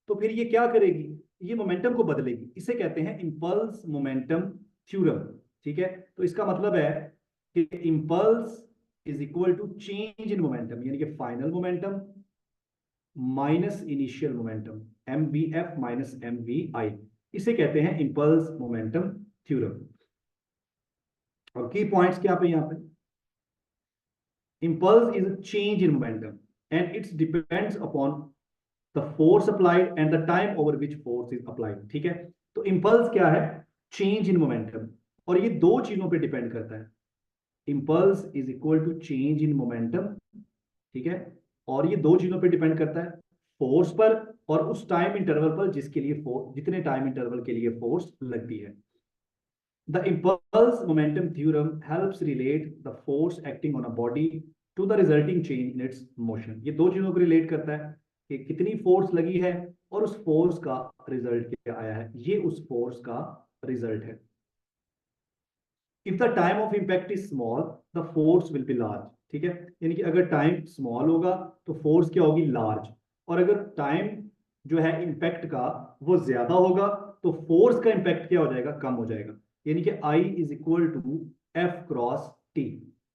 तो फिर ये क्या करेगी, ये मोमेंटम को बदलेगी। इसे कहते हैं इम्पल्स मोमेंटम थ्योरम। ठीक है, तो इसका मतलब है कि impulse is equal to change in momentum, यानी कि final momentum minus initial momentum, M V F minus M V I. इसे कहते हैं इम्पल्स मोमेंटम थ्योरम। और की पॉइंट्स क्या पे यहाँ पे, impulse is a change in momentum and it depends upon the force applied and the time over which force is applied। ठीक है, तो impulse क्या है, change in momentum, और ये दो चीजों पे डिपेंड करता है। impulse is equal to change in momentum। ठीक है, और ये दो चीजों पे डिपेंड करता है, फोर्स पर और उस टाइम इंटरवल पर जिसके लिए फोर्स, जितने टाइम इंटरवल के लिए फोर्स लगती है। The impulse momentum theorem helps relate the force acting on a body to the resulting change in its motion। ये दो चीजों को रिलेट करता है कि कितनी फोर्स लगी है और उस फोर्स का रिजल्ट क्या आया है, ये उस फोर्स का रिजल्ट है। If the time of impact is small the force will be large. ठीक है, यानी कि अगर टाइम स्मॉल होगा तो फोर्स क्या होगी, लार्ज। और अगर टाइम जो है इंपैक्ट का वो ज्यादा होगा तो फोर्स का इंपैक्ट क्या हो जाएगा, कम हो जाएगा। यानी कि I is equal to F cross T.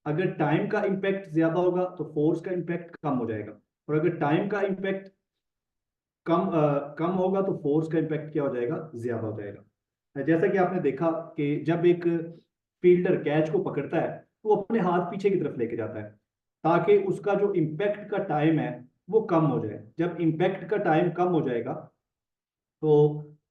अगर टाइम का इंपैक्ट ज्यादा होगा तो फोर्स का इंपैक्ट कम हो जाएगा, और अगर टाइम का इंपैक्ट कम होगा तो फोर्स का इंपैक्ट क्या हो जाएगा, ज्यादा हो जाएगा। जैसा कि आपने देखा कि जब एक फील्डर कैच को पकड़ता है तो वो अपने हाथ पीछे की तरफ लेके जाता है ताकि उसका जो इम्पैक्ट का टाइम है वो कम हो जाए। जब इम्पैक्ट का टाइम कम हो जाएगा तो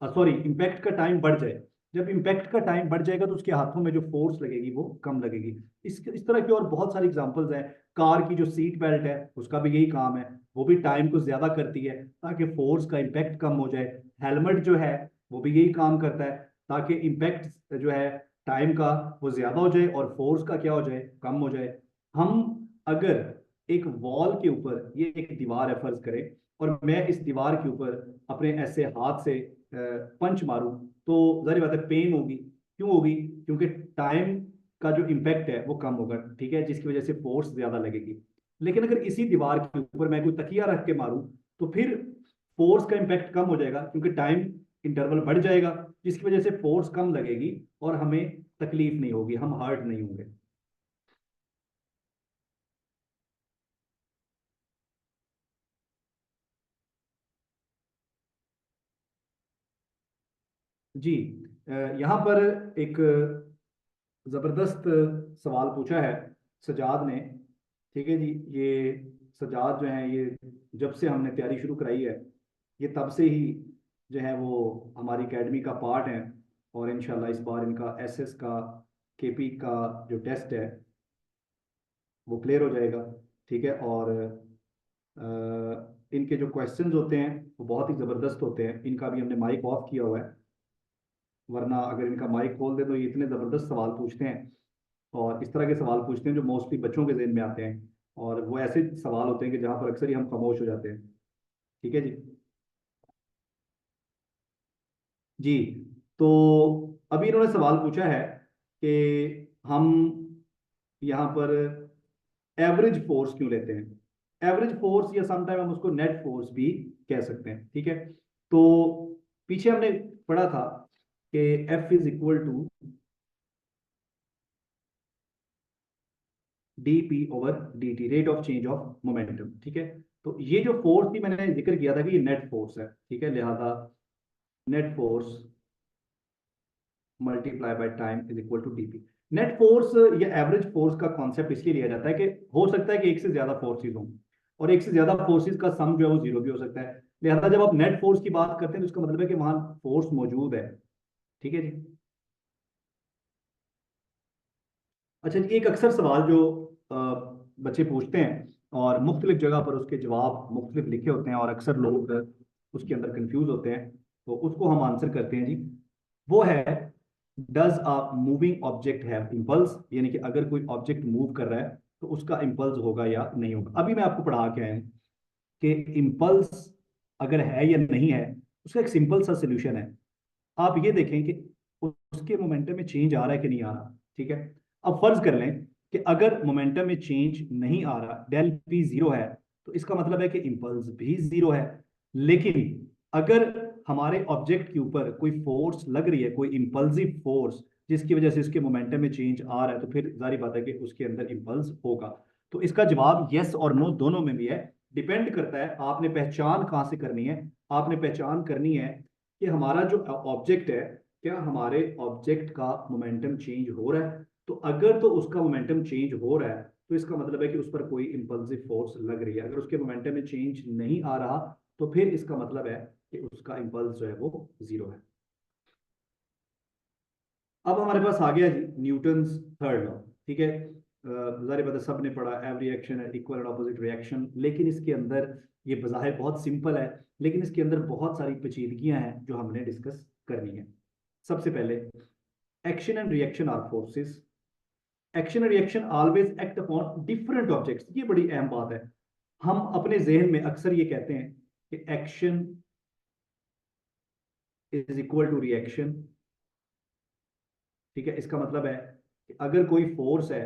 सॉरी, इम्पैक्ट का टाइम बढ़ जाए, जब इम्पैक्ट का टाइम बढ़ जाएगा तो उसके हाथों में जो फोर्स लगेगी वो कम लगेगी। इस तरह की और बहुत सारी एग्जांपल्स हैं। कार की जो सीट बेल्ट है उसका भी यही काम है, वो भी टाइम को ज्यादा करती है ताकि फोर्स का इम्पैक्ट कम हो जाए। हेलमेट जो है वो भी यही काम करता है ताकि इम्पैक्ट जो है टाइम का वो ज्यादा हो जाए और फोर्स का क्या हो जाए, कम हो जाए। हम अगर एक वॉल के ऊपर, ये एक दीवार है फर्ज करें, और मैं इस दीवार के ऊपर अपने ऐसे हाथ से पंच मारूं तो जाहिर बात है पेन होगी। क्यों होगी, क्योंकि टाइम का जो इम्पैक्ट है वो कम होगा। ठीक है, जिसकी वजह से फोर्स ज्यादा लगेगी। लेकिन अगर इसी दीवार के ऊपर मैं कोई तकिया रख के मारूं तो फिर फोर्स का इम्पैक्ट कम हो जाएगा, क्योंकि टाइम इंटरवल बढ़ जाएगा, जिसकी वजह से फोर्स कम लगेगी और हमें तकलीफ नहीं होगी, हम हर्ट नहीं होंगे। जी, यहाँ पर एक जबरदस्त सवाल पूछा है सजाद ने। ठीक है जी, ये सजाद जो है ये जब से हमने तैयारी शुरू कराई है, ये तब से ही जो है वो हमारी एकेडमी का पार्ट है। और इंशाल्लाह इस बार इनका एसएस का केपी का जो टेस्ट है वो क्लियर हो जाएगा। ठीक है, और इनके जो क्वेश्चंस होते हैं वो बहुत ही ज़बरदस्त होते हैं। इनका भी हमने माइक ऑफ किया हुआ है, वरना अगर इनका माइक खोल दे तो ये इतने ज़बरदस्त सवाल पूछते हैं और इस तरह के सवाल पूछते हैं जो मोस्टली बच्चों के जहन में आते हैं। और वो ऐसे सवाल होते हैं कि जहां पर अक्सर ही हम खामोश हो जाते हैं। ठीक है जी। जी, तो अभी इन्होंने सवाल पूछा है कि हम यहाँ पर एवरेज फोर्स क्यों लेते हैं। एवरेज फोर्स या समटाइम हम उसको नेट फोर्स भी कह सकते हैं। ठीक है, तो पीछे हमने पढ़ा था कि F is equal to dp/dt, rate of change of momentum. ठीक है, तो ये जो फोर्स थी मैंने जिक्र किया था कि ये नेट फोर्स है। ठीक है, लिहाजा net force multiply by time is equal to D P. Net force या एवरेज फोर्स का कॉन्सेप्ट इसलिए लिया जाता है कि हो सकता है कि एक से ज्यादा फोर्सेज हों, और एक से ज्यादा फोर्सेज का सम जो है वो जीरो भी हो सकता है। लिहाजा जब आप नेट फोर्स की बात करते हैं तो इसका मतलब है कि वहां फोर्स मौजूद है। ठीक है जी। अच्छा जी, एक अक्सर सवाल जो बच्चे पूछते हैं और मुख्तलिफ जगह पर उसके जवाब मुख्तलिफ लिखे होते हैं और अक्सर लोग उसके अंदर कंफ्यूज होते हैं, तो उसको हम आंसर करते हैं जी। वो है, does a moving object have impulse, यानी कि अगर कोई ऑब्जेक्ट मूव कर रहा है तो उसका इम्पल्स होगा या नहीं होगा। अभी मैं आपको पढ़ा के आया हूं कि इम्पल्स अगर है या नहीं है, उसका एक सिंपल सा सोल्यूशन है। आप ये देखें कि उसके मोमेंटम में चेंज आ रहा है कि नहीं आ रहा। ठीक है, अब फर्ज कर लें कि अगर मोमेंटम में चेंज नहीं आ रहा, डेल पी जीरो है, तो इसका मतलब है कि इम्पल्स भी जीरो है। लेकिन अगर हमारे ऑब्जेक्ट के ऊपर कोई फोर्स लग रही है, कोई इम्पल्सिव फोर्स, जिसकी वजह से इसके मोमेंटम में चेंज आ रहा है, तो फिर जारी बात है कि उसके अंदर इम्पल्स होगा। तो इसका जवाब यस और नो दोनों में भी है। डिपेंड करता है आपने पहचान कहाँ से करनी है। आपने पहचान करनी है कि हमारा जो ऑब्जेक्ट है, क्या हमारे ऑब्जेक्ट का मोमेंटम चेंज हो रहा है। तो अगर तो उसका मोमेंटम चेंज हो रहा है तो इसका मतलब है कि उस पर कोई इंपल्सिव फोर्स लग रही है। अगर उसके मोमेंटम में चेंज नहीं आ रहा तो फिर इसका मतलब है कि उसका इंपल्स जो है वो जीरो है। अब हमारे पास आ गया जी न्यूटन्स थर्ड लॉ। ठीक है, जाहिर बात है सबने पढ़ा, एवरी एक्शन है इक्वल एंड ऑपोजिट रिएक्शन। लेकिन इसके अंदर ये बज़ाहिर बहुत सिंपल है, लेकिन इसके अंदर बहुत सारी पेचीदगियां हैं जो हमने डिस्कस करनी है। सबसे पहले, action and reaction are forces. Action and reaction always act upon different objects. ये बड़ी अहम बात है। हम अपने जहन में अक्सर ये कहते हैं कि action is equal to reaction. ठीक है, इसका मतलब है कि अगर कोई फोर्स है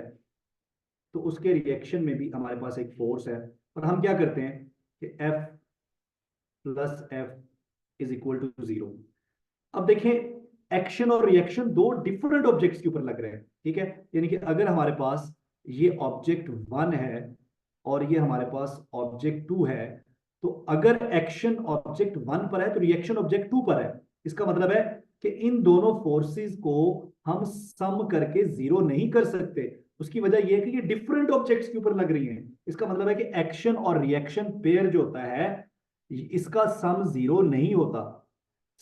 तो उसके रिएक्शन में भी हमारे पास एक फोर्स है। और हम क्या करते हैं कि F plus F is equal to zero. अब देखें, एक्शन और रिएक्शन दो डिफरेंट ऑब्जेक्ट्स के ऊपर लग रहे हैं। ठीक है, यानी कि अगर हमारे पास ये ऑब्जेक्ट वन है और ये हमारे पास ऑब्जेक्ट टू है, तो अगर एक्शन ऑब्जेक्ट वन पर है तो रिएक्शन ऑब्जेक्ट टू पर है। इसका मतलब है कि इन दोनों फोर्सेस को हम सम करके जीरो नहीं कर सकते। उसकी वजह यह है कि ये डिफरेंट ऑब्जेक्ट्स के ऊपर लग रही हैं। इसका मतलब है कि एक्शन और रिएक्शन पेयर जो होता है, इसका सम जीरो नहीं होता।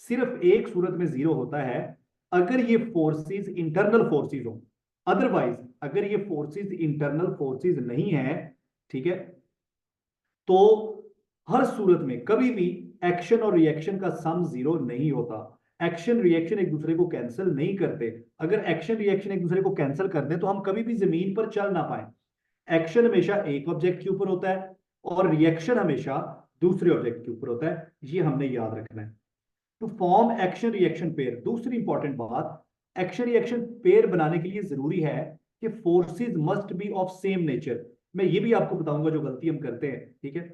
सिर्फ एक सूरत में जीरो होता है, अगर ये फोर्सेस इंटरनल फोर्सेस हो। अदरवाइज अगर ये फोर्सेस इंटरनल फोर्सेस नहीं है, ठीक है, तो हर सूरत में कभी भी एक्शन और रिएक्शन का सम जीरो नहीं होता। एक्शन रिएक्शन एक दूसरे को कैंसिल नहीं करते। अगर एक्शन रिएक्शन एक दूसरे को कैंसिल कर दे तो हम कभी भी जमीन पर चल ना पाए। एक्शन हमेशा एक ऑब्जेक्ट के ऊपर होता है और रिएक्शन हमेशा दूसरे ऑब्जेक्ट के ऊपर होता है। ये हमने याद रखना है। To form action reaction pair, दूसरी इंपॉर्टेंट बात, एक्शन रिएक्शन पेयर बनाने के लिए जरूरी है कि forces must be of same nature. मैं ये भी आपको बताऊंगा जो गलती हम करते हैं। ठीक है,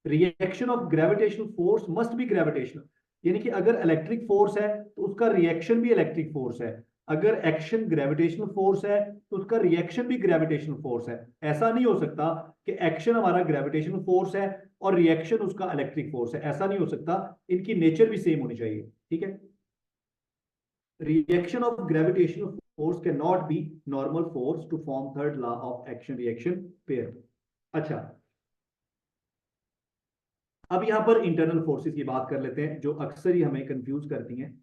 reaction of gravitational force must be gravitational, यानी कि अगर इलेक्ट्रिक फोर्स है तो उसका रिएक्शन भी इलेक्ट्रिक फोर्स है। अगर एक्शन ग्रेविटेशनल फोर्स है तो उसका रिएक्शन भी ग्रेविटेशनल फोर्स है। ऐसा नहीं हो सकता कि एक्शन हमारा ग्रेविटेशनल फोर्स है और रिएक्शन उसका इलेक्ट्रिक फोर्स है। ऐसा नहीं हो सकता, इनकी नेचर भी सेम होनी चाहिए। ठीक है, reaction of gravitational force can not be normal force to form third law of action reaction pair. अच्छा, अब यहां पर इंटरनल फोर्सेस की बात कर लेते हैं जो अक्सर ही हमें कंफ्यूज करती हैं।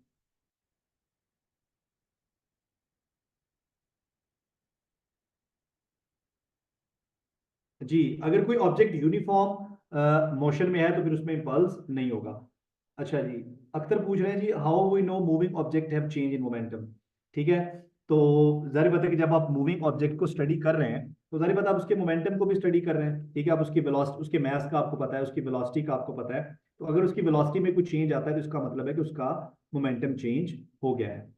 जी, अगर कोई ऑब्जेक्ट यूनिफॉर्म मोशन में है तो फिर उसमें इंपल्स नहीं होगा। अच्छा जी, अख्तर पूछ रहे हैं जी, how we know moving object have change in momentum. ठीक है, तो जाहिर बात है कि जब आप मूविंग ऑब्जेक्ट को स्टडी कर रहे हैं तो जाहिर बात आप उसके मोमेंटम को भी स्टडी कर रहे हैं, ठीक है, आप उसकी वेलोसिटी, उसके मास का आपको पता है, उसकी वेलोसिटी का आपको पता है, तो अगर उसकी वेलोसिटी में कुछ चेंज आता है तो इसका मतलब है कि उसका मोमेंटम चेंज हो गया है।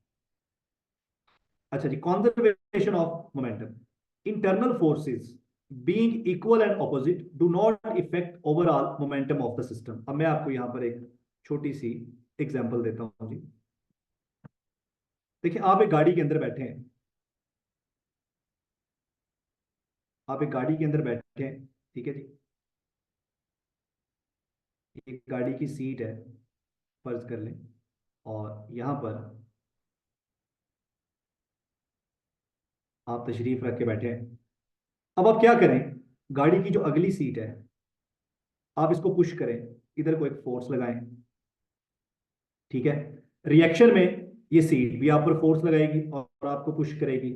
अच्छा जी, conservation of momentum. Internal forces being equal and opposite do not effect overall momentum of the system. अब मैं आपको यहां पर एक छोटी सी एग्जांपल देता हूं जी। देखिए, आप एक गाड़ी के अंदर बैठे हैं, आप एक गाड़ी के अंदर बैठे हैं, ठीक है जी। एक गाड़ी की सीट है, फर्ज कर लें, और यहां पर आप तशरीफ रख के बैठे हैं। अब आप क्या करें, गाड़ी की जो अगली सीट है, आप इसको पुश करें, इधर को एक फोर्स लगाएं, ठीक है। रिएक्शन में ये सीट भी आप पर फोर्स लगाएगी और आपको पुश करेगी,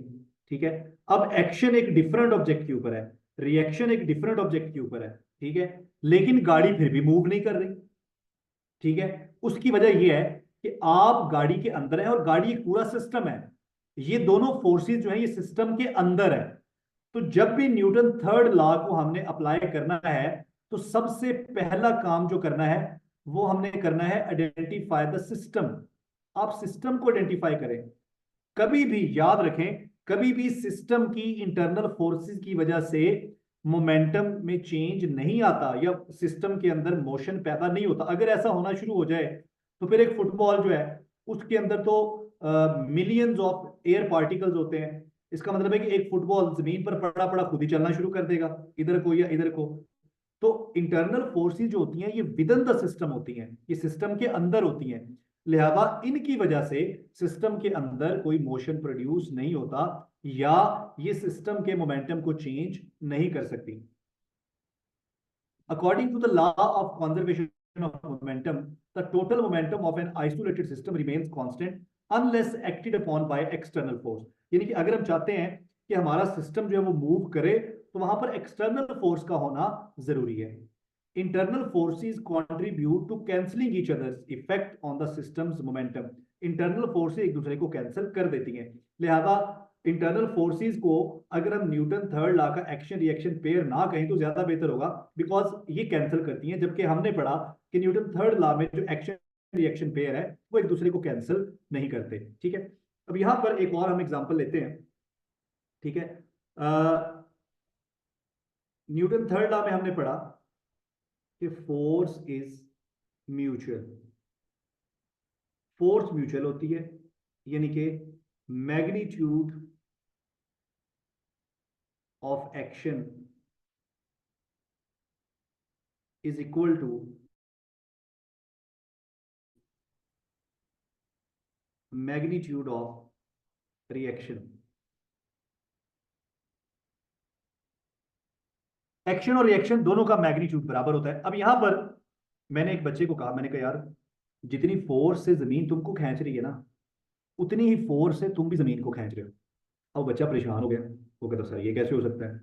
ठीक है। अब एक्शन एक डिफरेंट ऑब्जेक्ट के ऊपर है, रिएक्शन एक डिफरेंट ऑब्जेक्ट के ऊपर है, ठीक है, लेकिन गाड़ी फिर भी मूव नहीं कर रही, ठीक है। उसकी वजह यह है कि आप गाड़ी के अंदर है और गाड़ी एक पूरा सिस्टम है, ये दोनों फोर्सेस जो है ये सिस्टम के अंदर है। तो जब भी न्यूटन थर्ड लॉ को हमने अप्लाई करना है, तो सबसे पहला काम जो करना है वो हमने करना है आइडेंटिफाई द सिस्टम। आप सिस्टम को आइडेंटिफाई करें। कभी भी याद रखें, कभी भी सिस्टम की इंटरनल फोर्सेस की वजह से मोमेंटम में चेंज नहीं आता या सिस्टम के अंदर मोशन पैदा नहीं होता। अगर ऐसा होना शुरू हो जाए तो फिर एक फुटबॉल जो है उसके अंदर तो मिलियंस ऑफ एयर पार्टिकल्स होते हैं। इसका मतलब है कि एक फुटबॉल जमीन पर पड़ा पड़ा खुद ही चलना शुरू कर देगा, इधर को या इधर को। तो इंटरनल फोर्सेस जो होती हैं ये विद इन द सिस्टम होती हैं, ये सिस्टम के अंदर होती हैं, लिहाजा इनकी वजह से सिस्टम के अंदर कोई मोशन प्रोड्यूस नहीं होता या ये सिस्टम के मोमेंटम को चेंज नहीं कर सकती। According to the law of conservation of momentum, the total momentum of an isolated system remains constant unless acted upon by external force. यानी कि अगर हम चाहते हैं कि हमारा सिस्टम जो है वो मूव करे, तो वहां पर एक्सटर्नल फोर्स का होना जरूरी है। Internal forces contribute to cancelling each other's effect on the system's momentum. Internal forces एक दूसरे को कैंसिल कर देती हैं, लिहाजा इंटरनल फोर्सेस को अगर हम न्यूटन थर्ड लॉ का एक्शन रिएक्शन पेयर ना कहें तो ज्यादा बेहतर होगा, बिकॉज ये कैंसिल करती हैं। जबकि हमने पढ़ा कि न्यूटन थर्ड लॉ में जो एक्शन रिएक्शन पेयर है वो एक दूसरे को कैंसिल नहीं करते, ठीक है। अब यहां पर एक और हम एग्जांपल लेते हैं, ठीक है। न्यूटन थर्ड लॉ में हमने पढ़ा कि force is mutual. Force mutual होती है, यानी कि magnitude of action is equal to magnitude of reaction. Action और रिएक्शन दोनों का मैग्नीट्यूड बराबर होता है। अब यहां पर मैंने एक बच्चे को कहा, मैंने कहा यार जितनी फोर्स से जमीन तुमको खींच रही है ना, उतनी ही फोर्स से तुम भी जमीन को खींच रहे हो। अब बच्चा परेशान हो गया, वो कहता सर ये कैसे हो सकता है,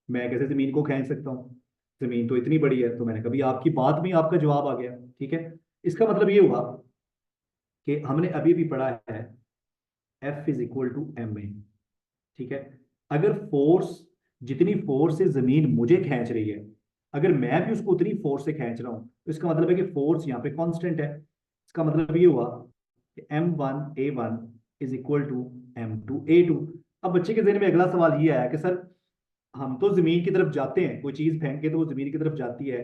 मैं कैसे जमीन को खींच सकता हूँ, जमीन तो इतनी बड़ी है। तो मैंने कभी आपकी बात में आपका जवाब आ गया, ठीक है। इसका मतलब ये हुआ कि हमने अभी भी पढ़ा है F is equal to M A, ठीक है। अगर फोर्स, जितनी फोर्स से जमीन मुझे खींच रही है, अगर मैं भी उसको उतनी फोर्स से खींच रहा हूं, तो इसका मतलब है कि फोर्स यहाँ पे कांस्टेंट है। इसका मतलब ये हुआ कि M1 A1 is equal to M2 A2। अब बच्चे के जहन में अगला सवाल ये आया कि सर हम तो जमीन की तरफ जाते हैं, कोई चीज फेंक के तो वो जमीन की तरफ जाती है,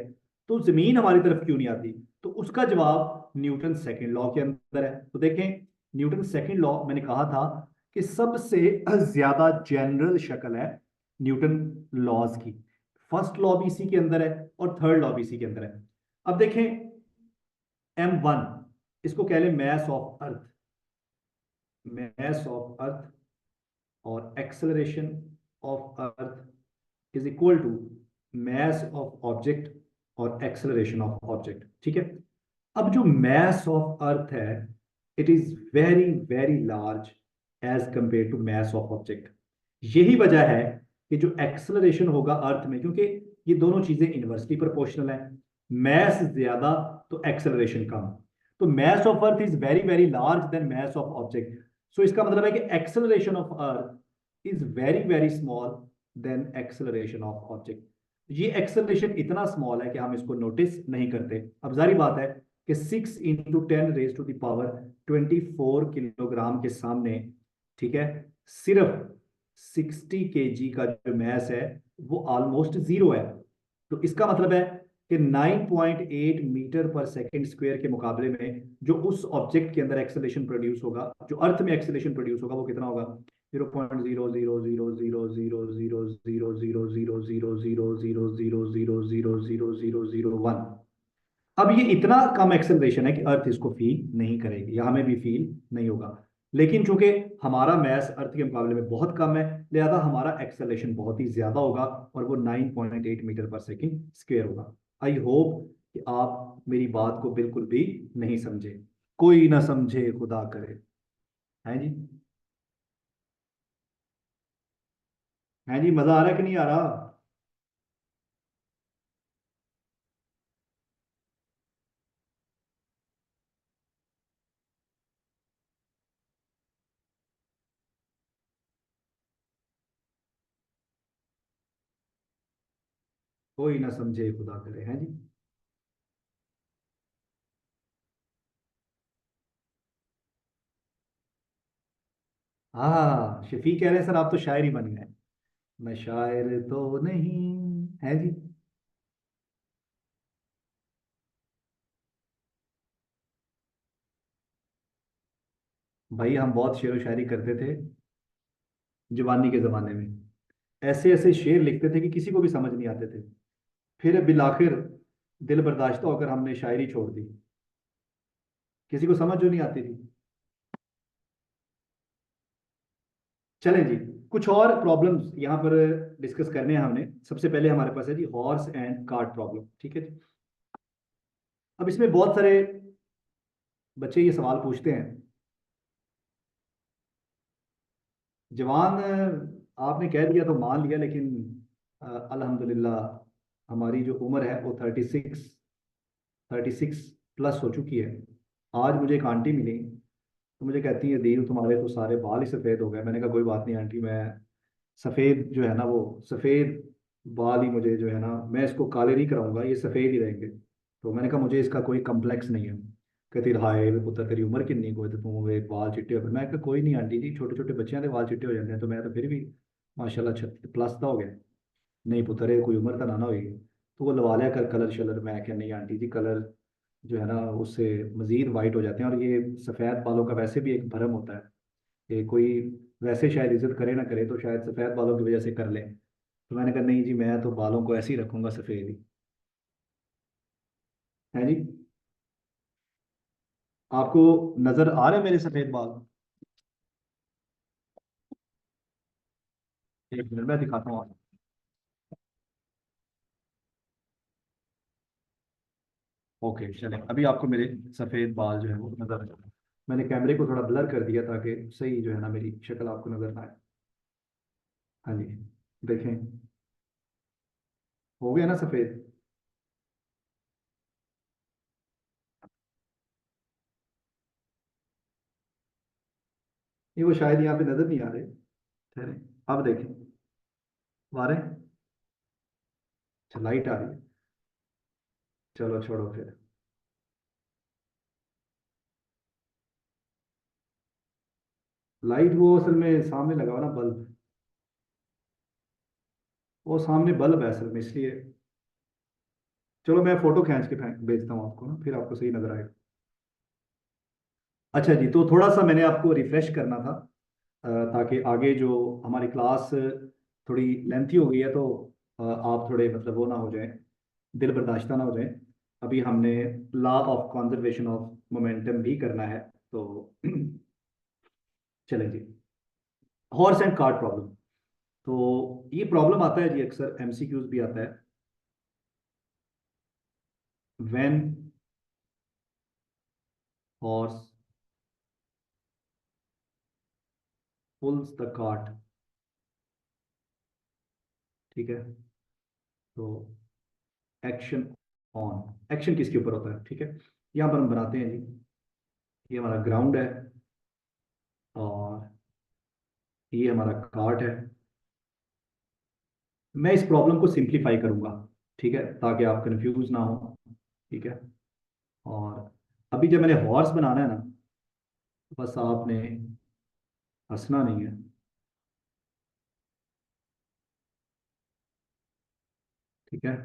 तो जमीन हमारी तरफ क्यों नहीं आती। तो उसका जवाब न्यूटन सेकंड लॉ के अंदर है। तो देखें, न्यूटन सेकंड लॉ मैंने कहा था कि सबसे ज्यादा जनरल शक्ल है न्यूटन लॉज की। फर्स्ट लॉ भी इसी के अंदर है और थर्ड लॉ भी इसी के अंदर है। अब देखें M1, इसको कह लें mass of earth, mass of earth और acceleration of earth is equal to mass of object और एक्सेलरेशन ऑफ ऑब्जेक्ट, ठीक है। अब जो मैस ऑफ अर्थ है, it is very very large as compare to mass of object. यही वजह है कि जो एक्सेलरेशन होगा अर्थ में, क्योंकि ये दोनों चीजें इनवर्सली प्रोपोर्शनल है, मैस ज्यादा तो एक्सेलरेशन कम, तो mass of earth is very very large than mass of object. So इसका मतलब है कि acceleration of earth is very very small than acceleration of object. ये एक्सेलरेशन इतना स्मॉल है कि हम इसको नोटिस नहीं करते। अब जारी बात है कि 6 × 10⁻²4 किलोग्राम के सामने, ठीक है, सिर्फ 60 kg का जो मैस है वो ऑलमोस्ट जीरो है। तो इसका मतलब है कि 9.8 मीटर पर सेकंड स्क्वायर के मुकाबले में जो उस ऑब्जेक्ट के अंदर एक्सेलेरेशन प्रोड्यूस होगा, जो अर्थ में एक्सेलेरेशन प्रोड्यूस होगा, वो कितना होगा? 0.0000000000000000001। अब ये इतना कम एक्सेलरेशन है कि अर्थ इसको फील नहीं करेगी या हमें भी फील नहीं होगा। लेकिन चूंकि हमारा मैस अर्थ के मुकाबले में बहुत कम है, लिहाजा हमारा एक्सेलरेशन बहुत ही ज्यादा होगा और वो 9.8 मीटर पर सेकंड स्क्वायर होगा। आई होप कि आप मेरी बात को बिल्कुल भी नहीं समझे। कोई ना समझे खुदा करे। है जी? है जी? मजा आ रहा है कि नहीं आ रहा? कोई ना समझे खुदा करे। है जी? हाँ, शफी कह रहे हैं सर आप तो शायर ही बन गए। मैं शायर तो नहीं। है जी? भाई हम बहुत शेर व शायरी करते थे जवानी के जमाने में। ऐसे ऐसे शेर लिखते थे कि किसी को भी समझ नहीं आते थे। फिर बिलाखिर दिल बर्दाश्त होकर हमने शायरी छोड़ दी। किसी को समझ जो नहीं आती थी। चलें जी, कुछ और प्रॉब्लम्स यहाँ पर डिस्कस करने हैं हमने। सबसे पहले हमारे पास है जी हॉर्स एंड कार्ट प्रॉब्लम। ठीक है जी। अब इसमें बहुत सारे बच्चे ये सवाल पूछते हैं, जवान आपने कह दिया तो मान लिया, लेकिन अल्हम्दुलिल्लाह हमारी जो उम्र है वो 36 प्लस हो चुकी है। आज मुझे एक आंटी मिली, तो मुझे कहती है दीन तुम्हारे तो सारे बाल ही सफ़ेद हो गए। मैंने कहा कोई बात नहीं आंटी, मैं सफ़ेद जो है ना वो सफ़ेद बाल ही मुझे जो है ना, मैं इसको काले नहीं कराऊंगा, ये सफ़ेद ही रहेंगे। तो मैंने कहा मुझे इसका कोई कम्प्लेक्स नहीं है। कहती हाय वे पुत्र तेरी उम्र कितनी कोई तो तू वे बाल चिट्टे हो गए। मैं कहा कोई नहीं आंटी जी, छोटे छोटे बच्चों के बाल चिट्टे हो जाते हैं, तो मैं तो फिर भी माशाल्लाह 36 का हो गया। नहीं पुत्र ये कोई उम्र तो ना होगी, तो वो लवा लिया कर कलर शलर। मैं क्या, नहीं आंटी जी कलर जो है ना उससे मजीद वाइट हो जाते हैं, और ये सफ़ेद बालों का वैसे भी एक भरम होता है कि कोई वैसे शायद इज्जत करे ना करे, तो शायद सफ़ेद बालों की वजह से कर ले। तो मैंने कहा नहीं जी, मैं तो बालों को ऐसे ही रखूंगा सफ़ेद ही। है जी? आपको नज़र आ रहे हैं मेरे सफ़ेद बाल? एक मिनट मैं दिखाता हूँ आपको। ओके चले, अभी आपको मेरे सफ़ेद बाल जो है वो नज़र आ जाए। मैंने कैमरे को थोड़ा ब्लर कर दिया ताकि सही जो है ना मेरी शक्ल आपको नज़र ना आए। हाँ जी, देखें, हो गया ना सफ़ेद? ये वो शायद यहाँ पे नज़र नहीं आ रहे। ठहरे, अब देखें, आ रहे हैं? अच्छा लाइट आ रही है, चलो छोड़ो फिर। लाइट वो असल में सामने लगा हुआ ना बल्ब, वो सामने बल्ब है असल में, इसलिए। चलो मैं फोटो खींच के भेजता हूँ आपको ना, फिर आपको सही नजर आएगा। अच्छा जी, तो थोड़ा सा मैंने आपको रिफ्रेश करना था, ताकि आगे जो हमारी क्लास थोड़ी लेंथी हो गई है, तो आप थोड़े मतलब वो ना हो जाए, दिल बर्दाश्त ना हो जाए। अभी हमने law of conservation of momentum भी करना है, तो चलें जी। हॉर्स एंड कार्ट प्रॉब्लम, तो ये प्रॉब्लम आता है जी, अक्सर एमसीक्यूज भी आता है। When horse pulls the cart, ठीक है, तो एक्शन ऑन, एक्शन किसके ऊपर होता है? ठीक है, यहाँ पर हम बनाते हैं जी, ये हमारा ग्राउंड है और ये हमारा कार्ट है। मैं इस प्रॉब्लम को सिंप्लीफाई करूंगा, ठीक है, ताकि आप कंफ्यूज ना हो, ठीक है। और अभी जब मैंने हॉर्स बनाना है ना, तो बस आपने हंसना नहीं है, ठीक है।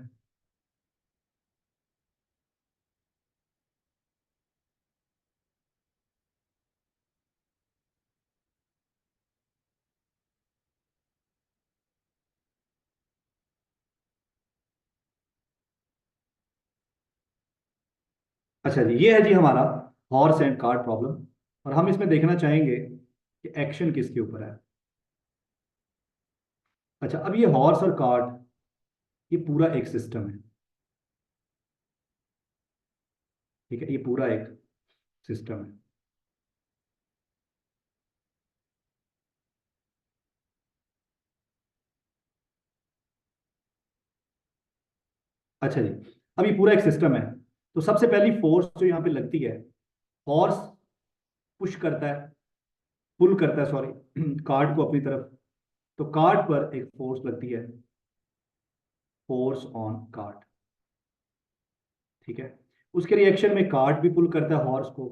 अच्छा जी, ये है जी हमारा हॉर्स एंड कार्ट प्रॉब्लम। और हम इसमें देखना चाहेंगे कि एक्शन किसके ऊपर है। अच्छा, अब ये हॉर्स और कार्ट, ये पूरा एक सिस्टम है, ठीक है, ये पूरा एक सिस्टम है। अच्छा जी, अब ये पूरा एक सिस्टम है। तो सबसे पहली फोर्स जो यहाँ पे लगती है, हॉर्स पुश करता है, पुल करता है, सॉरी, कार्ट को अपनी तरफ। तो कार्ट पर एक फोर्स लगती है, फोर्स ऑन कार्ट, ठीक है। उसके रिएक्शन में कार्ट भी पुल करता है हॉर्स को,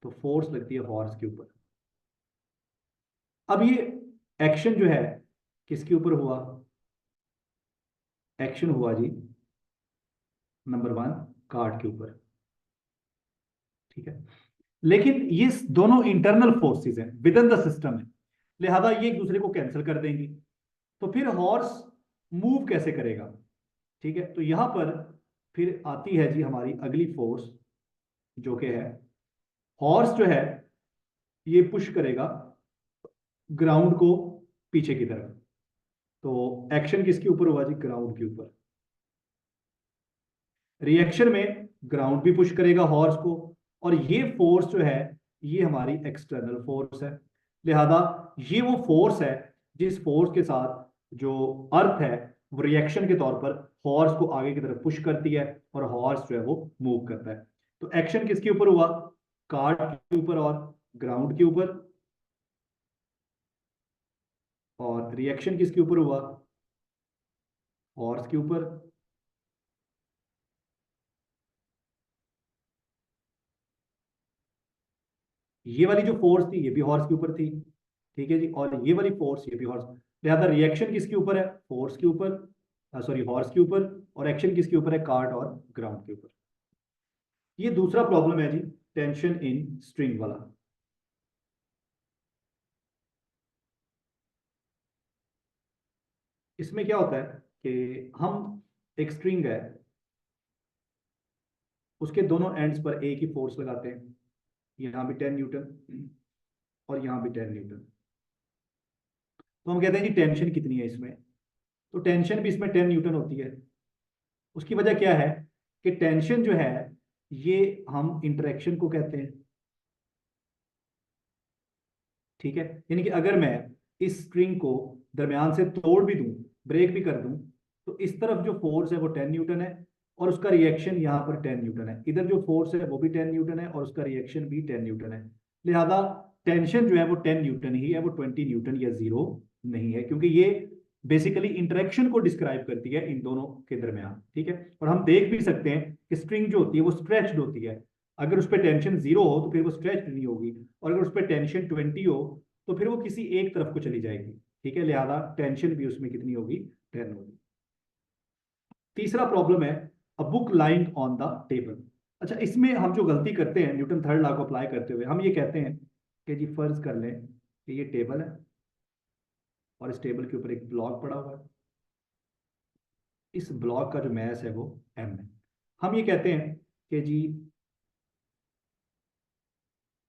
तो फोर्स लगती है हॉर्स के ऊपर। अब ये एक्शन जो है किसके ऊपर हुआ? एक्शन हुआ जी, नंबर वन, कार्ट के ऊपर, ठीक है। लेकिन ये दोनों इंटरनल फोर्सेस हैं, विद इन द सिस्टम है, लिहाजा ये एक दूसरे को कैंसिल कर देंगी। तो फिर हॉर्स मूव कैसे करेगा? ठीक है, तो यहां पर फिर आती है जी हमारी अगली फोर्स, जो कि है, हॉर्स जो है ये पुश करेगा ग्राउंड को पीछे की तरफ। तो एक्शन किसके ऊपर हुआ जी? ग्राउंड के ऊपर। रिएक्शन में ग्राउंड भी पुश करेगा हॉर्स को, और ये फोर्स जो है ये हमारी एक्सटर्नल फोर्स है। लिहाजा ये वो फोर्स है जिस फोर्स के साथ जो अर्थ है वो रिएक्शन के तौर पर हॉर्स को आगे की तरफ पुश करती है, और हॉर्स जो है वो मूव करता है। तो एक्शन किसके ऊपर हुआ? कार्ट के ऊपर और ग्राउंड के ऊपर। और रिएक्शन किसके ऊपर हुआ? हॉर्स के ऊपर। ये वाली जो फोर्स थी ये भी हॉर्स के ऊपर थी, ठीक है जी, और ये वाली फोर्स ये भी हॉर्स। लिहाजा रिएक्शन किसके ऊपर है? फोर्स के ऊपर, सॉरी हॉर्स के ऊपर। और एक्शन किसके ऊपर है? कार्ट और ग्राउंड के ऊपर। ये दूसरा प्रॉब्लम है जी, टेंशन इन स्ट्रिंग वाला। इसमें क्या होता है कि हम, एक स्ट्रिंग है, उसके दोनों एंड्स पर एक ही फोर्स लगाते हैं, यहाँ भी 10 न्यूटन और यहाँ भी 10 न्यूटन। तो हम कहते हैं जी टेंशन कितनी है इसमें? तो टेंशन भी इसमें 10 न्यूटन होती है। उसकी वजह क्या है कि टेंशन जो है ये हम इंटरेक्शन को कहते हैं, ठीक है। यानी कि अगर मैं इस स्ट्रिंग को दरमियान से तोड़ भी दूं, ब्रेक भी कर दूं, तो इस तरफ जो फोर्स है वो 10 न्यूटन है, और उसका रिएक्शन यहाँ पर 10 न्यूटन है। इधर जो फोर्स है वो भी 10 न्यूटन है, और उसका रिएक्शन भी 10 न्यूटन है। लिहाजा टेंशन जो है वो 10 न्यूटन ही है, वो 20 न्यूटन या जीरो नहीं है, क्योंकि ये बेसिकली इंटरेक्शन को डिस्क्राइब करती है इन दोनों के दरमियान, ठीक है। और हम देख भी सकते हैं कि स्ट्रिंग जो होती है वो स्ट्रेच्ड होती है। अगर उस पर टेंशन जीरो हो तो फिर वो स्ट्रेच्ड नहीं होगी, और अगर उस पर टेंशन 20 हो तो फिर वो किसी एक तरफ को चली जाएगी, ठीक है। लिहाजा टेंशन भी उसमें कितनी होगी? 10 होगी। तीसरा प्रॉब्लम है, a book lying on the table. अच्छा, इसमें हम जो गलती करते हैं न्यूटन थर्ड लॉ को अप्लाई करते हुए, हम ये कहते हैं कि जी फर्ज कर लें कि ये टेबल है, और इस टेबल के ऊपर एक ब्लॉक पड़ा हुआ है। इस ब्लॉक का जो मैस है वो एम है। हम ये कहते हैं कि जी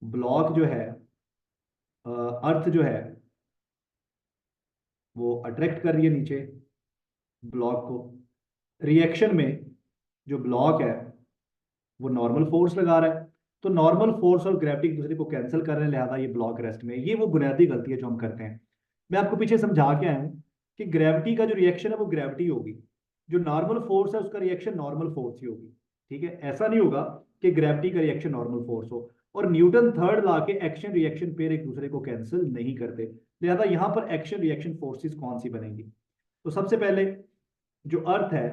ब्लॉक जो है, अर्थ जो है वो अट्रैक्ट कर रही है नीचे ब्लॉक को। रिएक्शन में जो ब्लॉक है वो नॉर्मल फोर्स लगा रहा है। तो नॉर्मल फोर्स और ग्रेविटी एक दूसरे को कैंसिल कर रहे हैं, लिहाजा ये ब्लॉक रेस्ट में। ये वो बुनियादी गलती है जो हम करते हैं। मैं आपको पीछे समझा के आया हूँ कि ग्रेविटी का जो रिएक्शन है वो ग्रेविटी होगी, जो नॉर्मल फोर्स है उसका रिएक्शन नॉर्मल फोर्स ही होगी, ठीक है। ऐसा नहीं होगा कि ग्रेविटी का रिएक्शन नॉर्मल फोर्स हो। और न्यूटन थर्ड लॉ के एक्शन रिएक्शन पेयर एक दूसरे को कैंसिल नहीं करते, लिहाजा यहाँ पर एक्शन रिएक्शन फोर्सेस कौन सी बनेंगी? तो सबसे पहले जो अर्थ है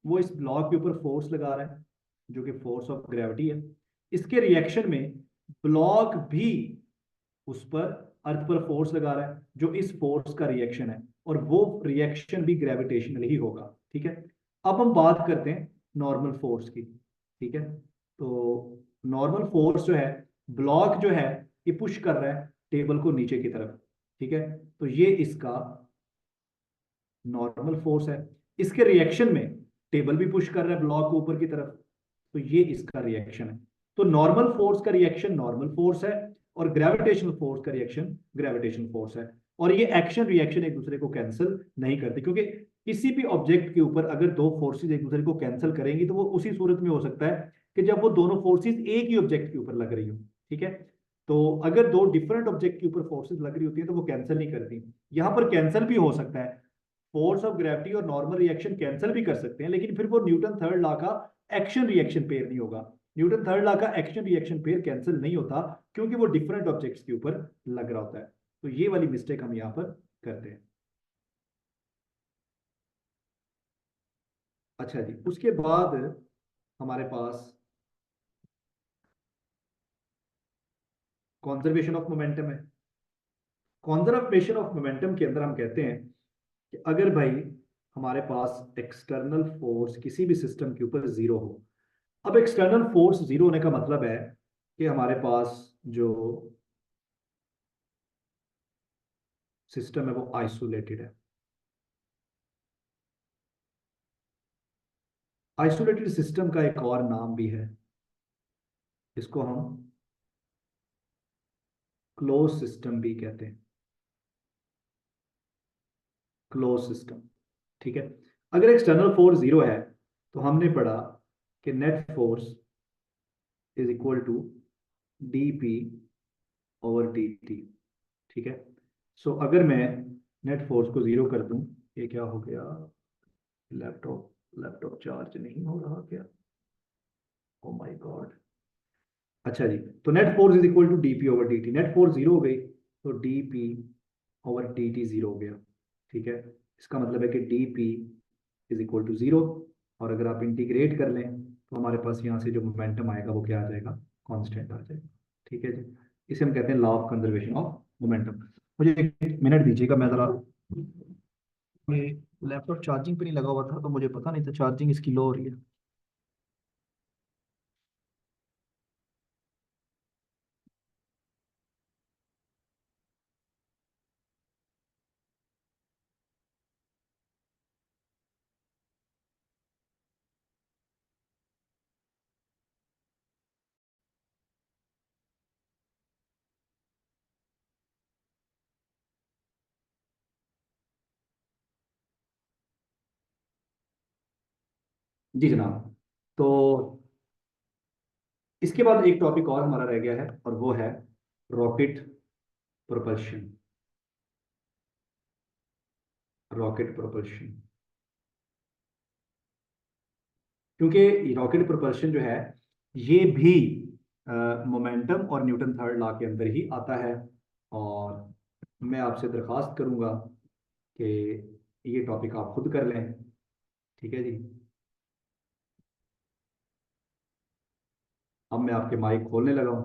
वो इस ब्लॉक के ऊपर फोर्स लगा रहा है, जो कि फोर्स ऑफ ग्रेविटी है। इसके रिएक्शन में ब्लॉक भी उस पर, अर्थ पर फोर्स लगा रहा है, जो इस फोर्स का रिएक्शन है, और वो रिएक्शन भी ग्रेविटेशनल ही होगा। ठीक है। अब हम बात करते हैं नॉर्मल फोर्स की। ठीक है। तो नॉर्मल फोर्स जो है, ब्लॉक जो है ये पुश कर रहा है टेबल को नीचे की तरफ। ठीक है। तो ये इसका नॉर्मल फोर्स है। इसके रिएक्शन में टेबल भी पुश कर रहा है ब्लॉक को ऊपर की तरफ, तो ये इसका रिएक्शन है। तो नॉर्मल फोर्स का रिएक्शन नॉर्मल फोर्स है, और ग्रेविटेशनल फोर्स का रिएक्शन ग्रेविटेशनल फोर्स है। और ये एक्शन रिएक्शन एक दूसरे को कैंसिल नहीं करते, क्योंकि किसी भी ऑब्जेक्ट के ऊपर अगर दो फोर्सेस एक दूसरे को कैंसिल करेंगी तो वो उसी सूरत में हो सकता है कि जब वो दोनों फोर्सेस एक ही ऑब्जेक्ट के ऊपर लग रही हो। ठीक है। तो अगर दो डिफरेंट ऑब्जेक्ट के ऊपर फोर्सेस लग रही होती है तो वो कैंसिल नहीं करती। यहां पर कैंसिल भी हो सकता है, फोर्स ऑफ ग्रेविटी और नॉर्मल रिएक्शन कैंसिल भी कर सकते हैं, लेकिन फिर वो न्यूटन थर्ड लॉ का एक्शन रिएक्शन पेयर नहीं होगा। न्यूटन थर्ड लॉ का एक्शन रिएक्शन पेयर कैंसिल नहीं होता, क्योंकि वो डिफरेंट ऑब्जेक्ट्स के ऊपर लग रहा होता है। तो ये वाली मिस्टेक हम यहाँ पर करते हैं। अच्छा जी, उसके बाद हमारे पास कॉन्जर्वेशन ऑफ मोमेंटम है। कॉन्जर्वेशन ऑफ मोमेंटम के अंदर हम कहते हैं कि अगर भाई हमारे पास एक्सटर्नल फोर्स किसी भी सिस्टम के ऊपर जीरो हो। अब एक्सटर्नल फोर्स जीरो होने का मतलब है कि हमारे पास जो सिस्टम है वो आइसोलेटेड है। आइसोलेटेड सिस्टम का एक और नाम भी है, इसको हम क्लोज सिस्टम भी कहते हैं। Close system. ठीक है। अगर एक्सटर्नल फोर्स जीरो है तो हमने पढ़ा कि net force is equal to D P over D T. ठीक है। सो अगर मैं नेट फोर्स को जीरो कर दूं, ये क्या हो गया, लैपटॉप लैपटॉप चार्ज नहीं हो रहा क्या, ओ माय गॉड। अच्छा जी, तो net force is equal to D P over D T. Net force zero हो गई तो D P over D T zero हो गया। ठीक है। इसका मतलब है कि D P is equal to zero. और अगर आप इंटीग्रेट कर लें तो हमारे पास यहाँ से जो मोमेंटम आएगा वो क्या आ जाएगा, कांस्टेंट आ जाएगा। ठीक है जी। इसे हम कहते हैं law of conservation of momentum. मुझे एक मिनट दीजिएगा, मैं जरा, ये लैपटॉप चार्जिंग पे नहीं लगा हुआ था तो मुझे पता नहीं था चार्जिंग इसकी लो हो रही है। जी जनाब। तो इसके बाद एक टॉपिक और हमारा रह गया है, और वो है रॉकेट प्रोपल्शन। रॉकेट प्रोपल्शन, क्योंकि रॉकेट प्रोपल्शन जो है ये भी मोमेंटम और न्यूटन थर्ड लॉ के अंदर ही आता है। और मैं आपसे दरख्वास्त करूंगा कि ये टॉपिक आप खुद कर लें। ठीक है जी। अब मैं आपके माइक खोलने लगा हूँ।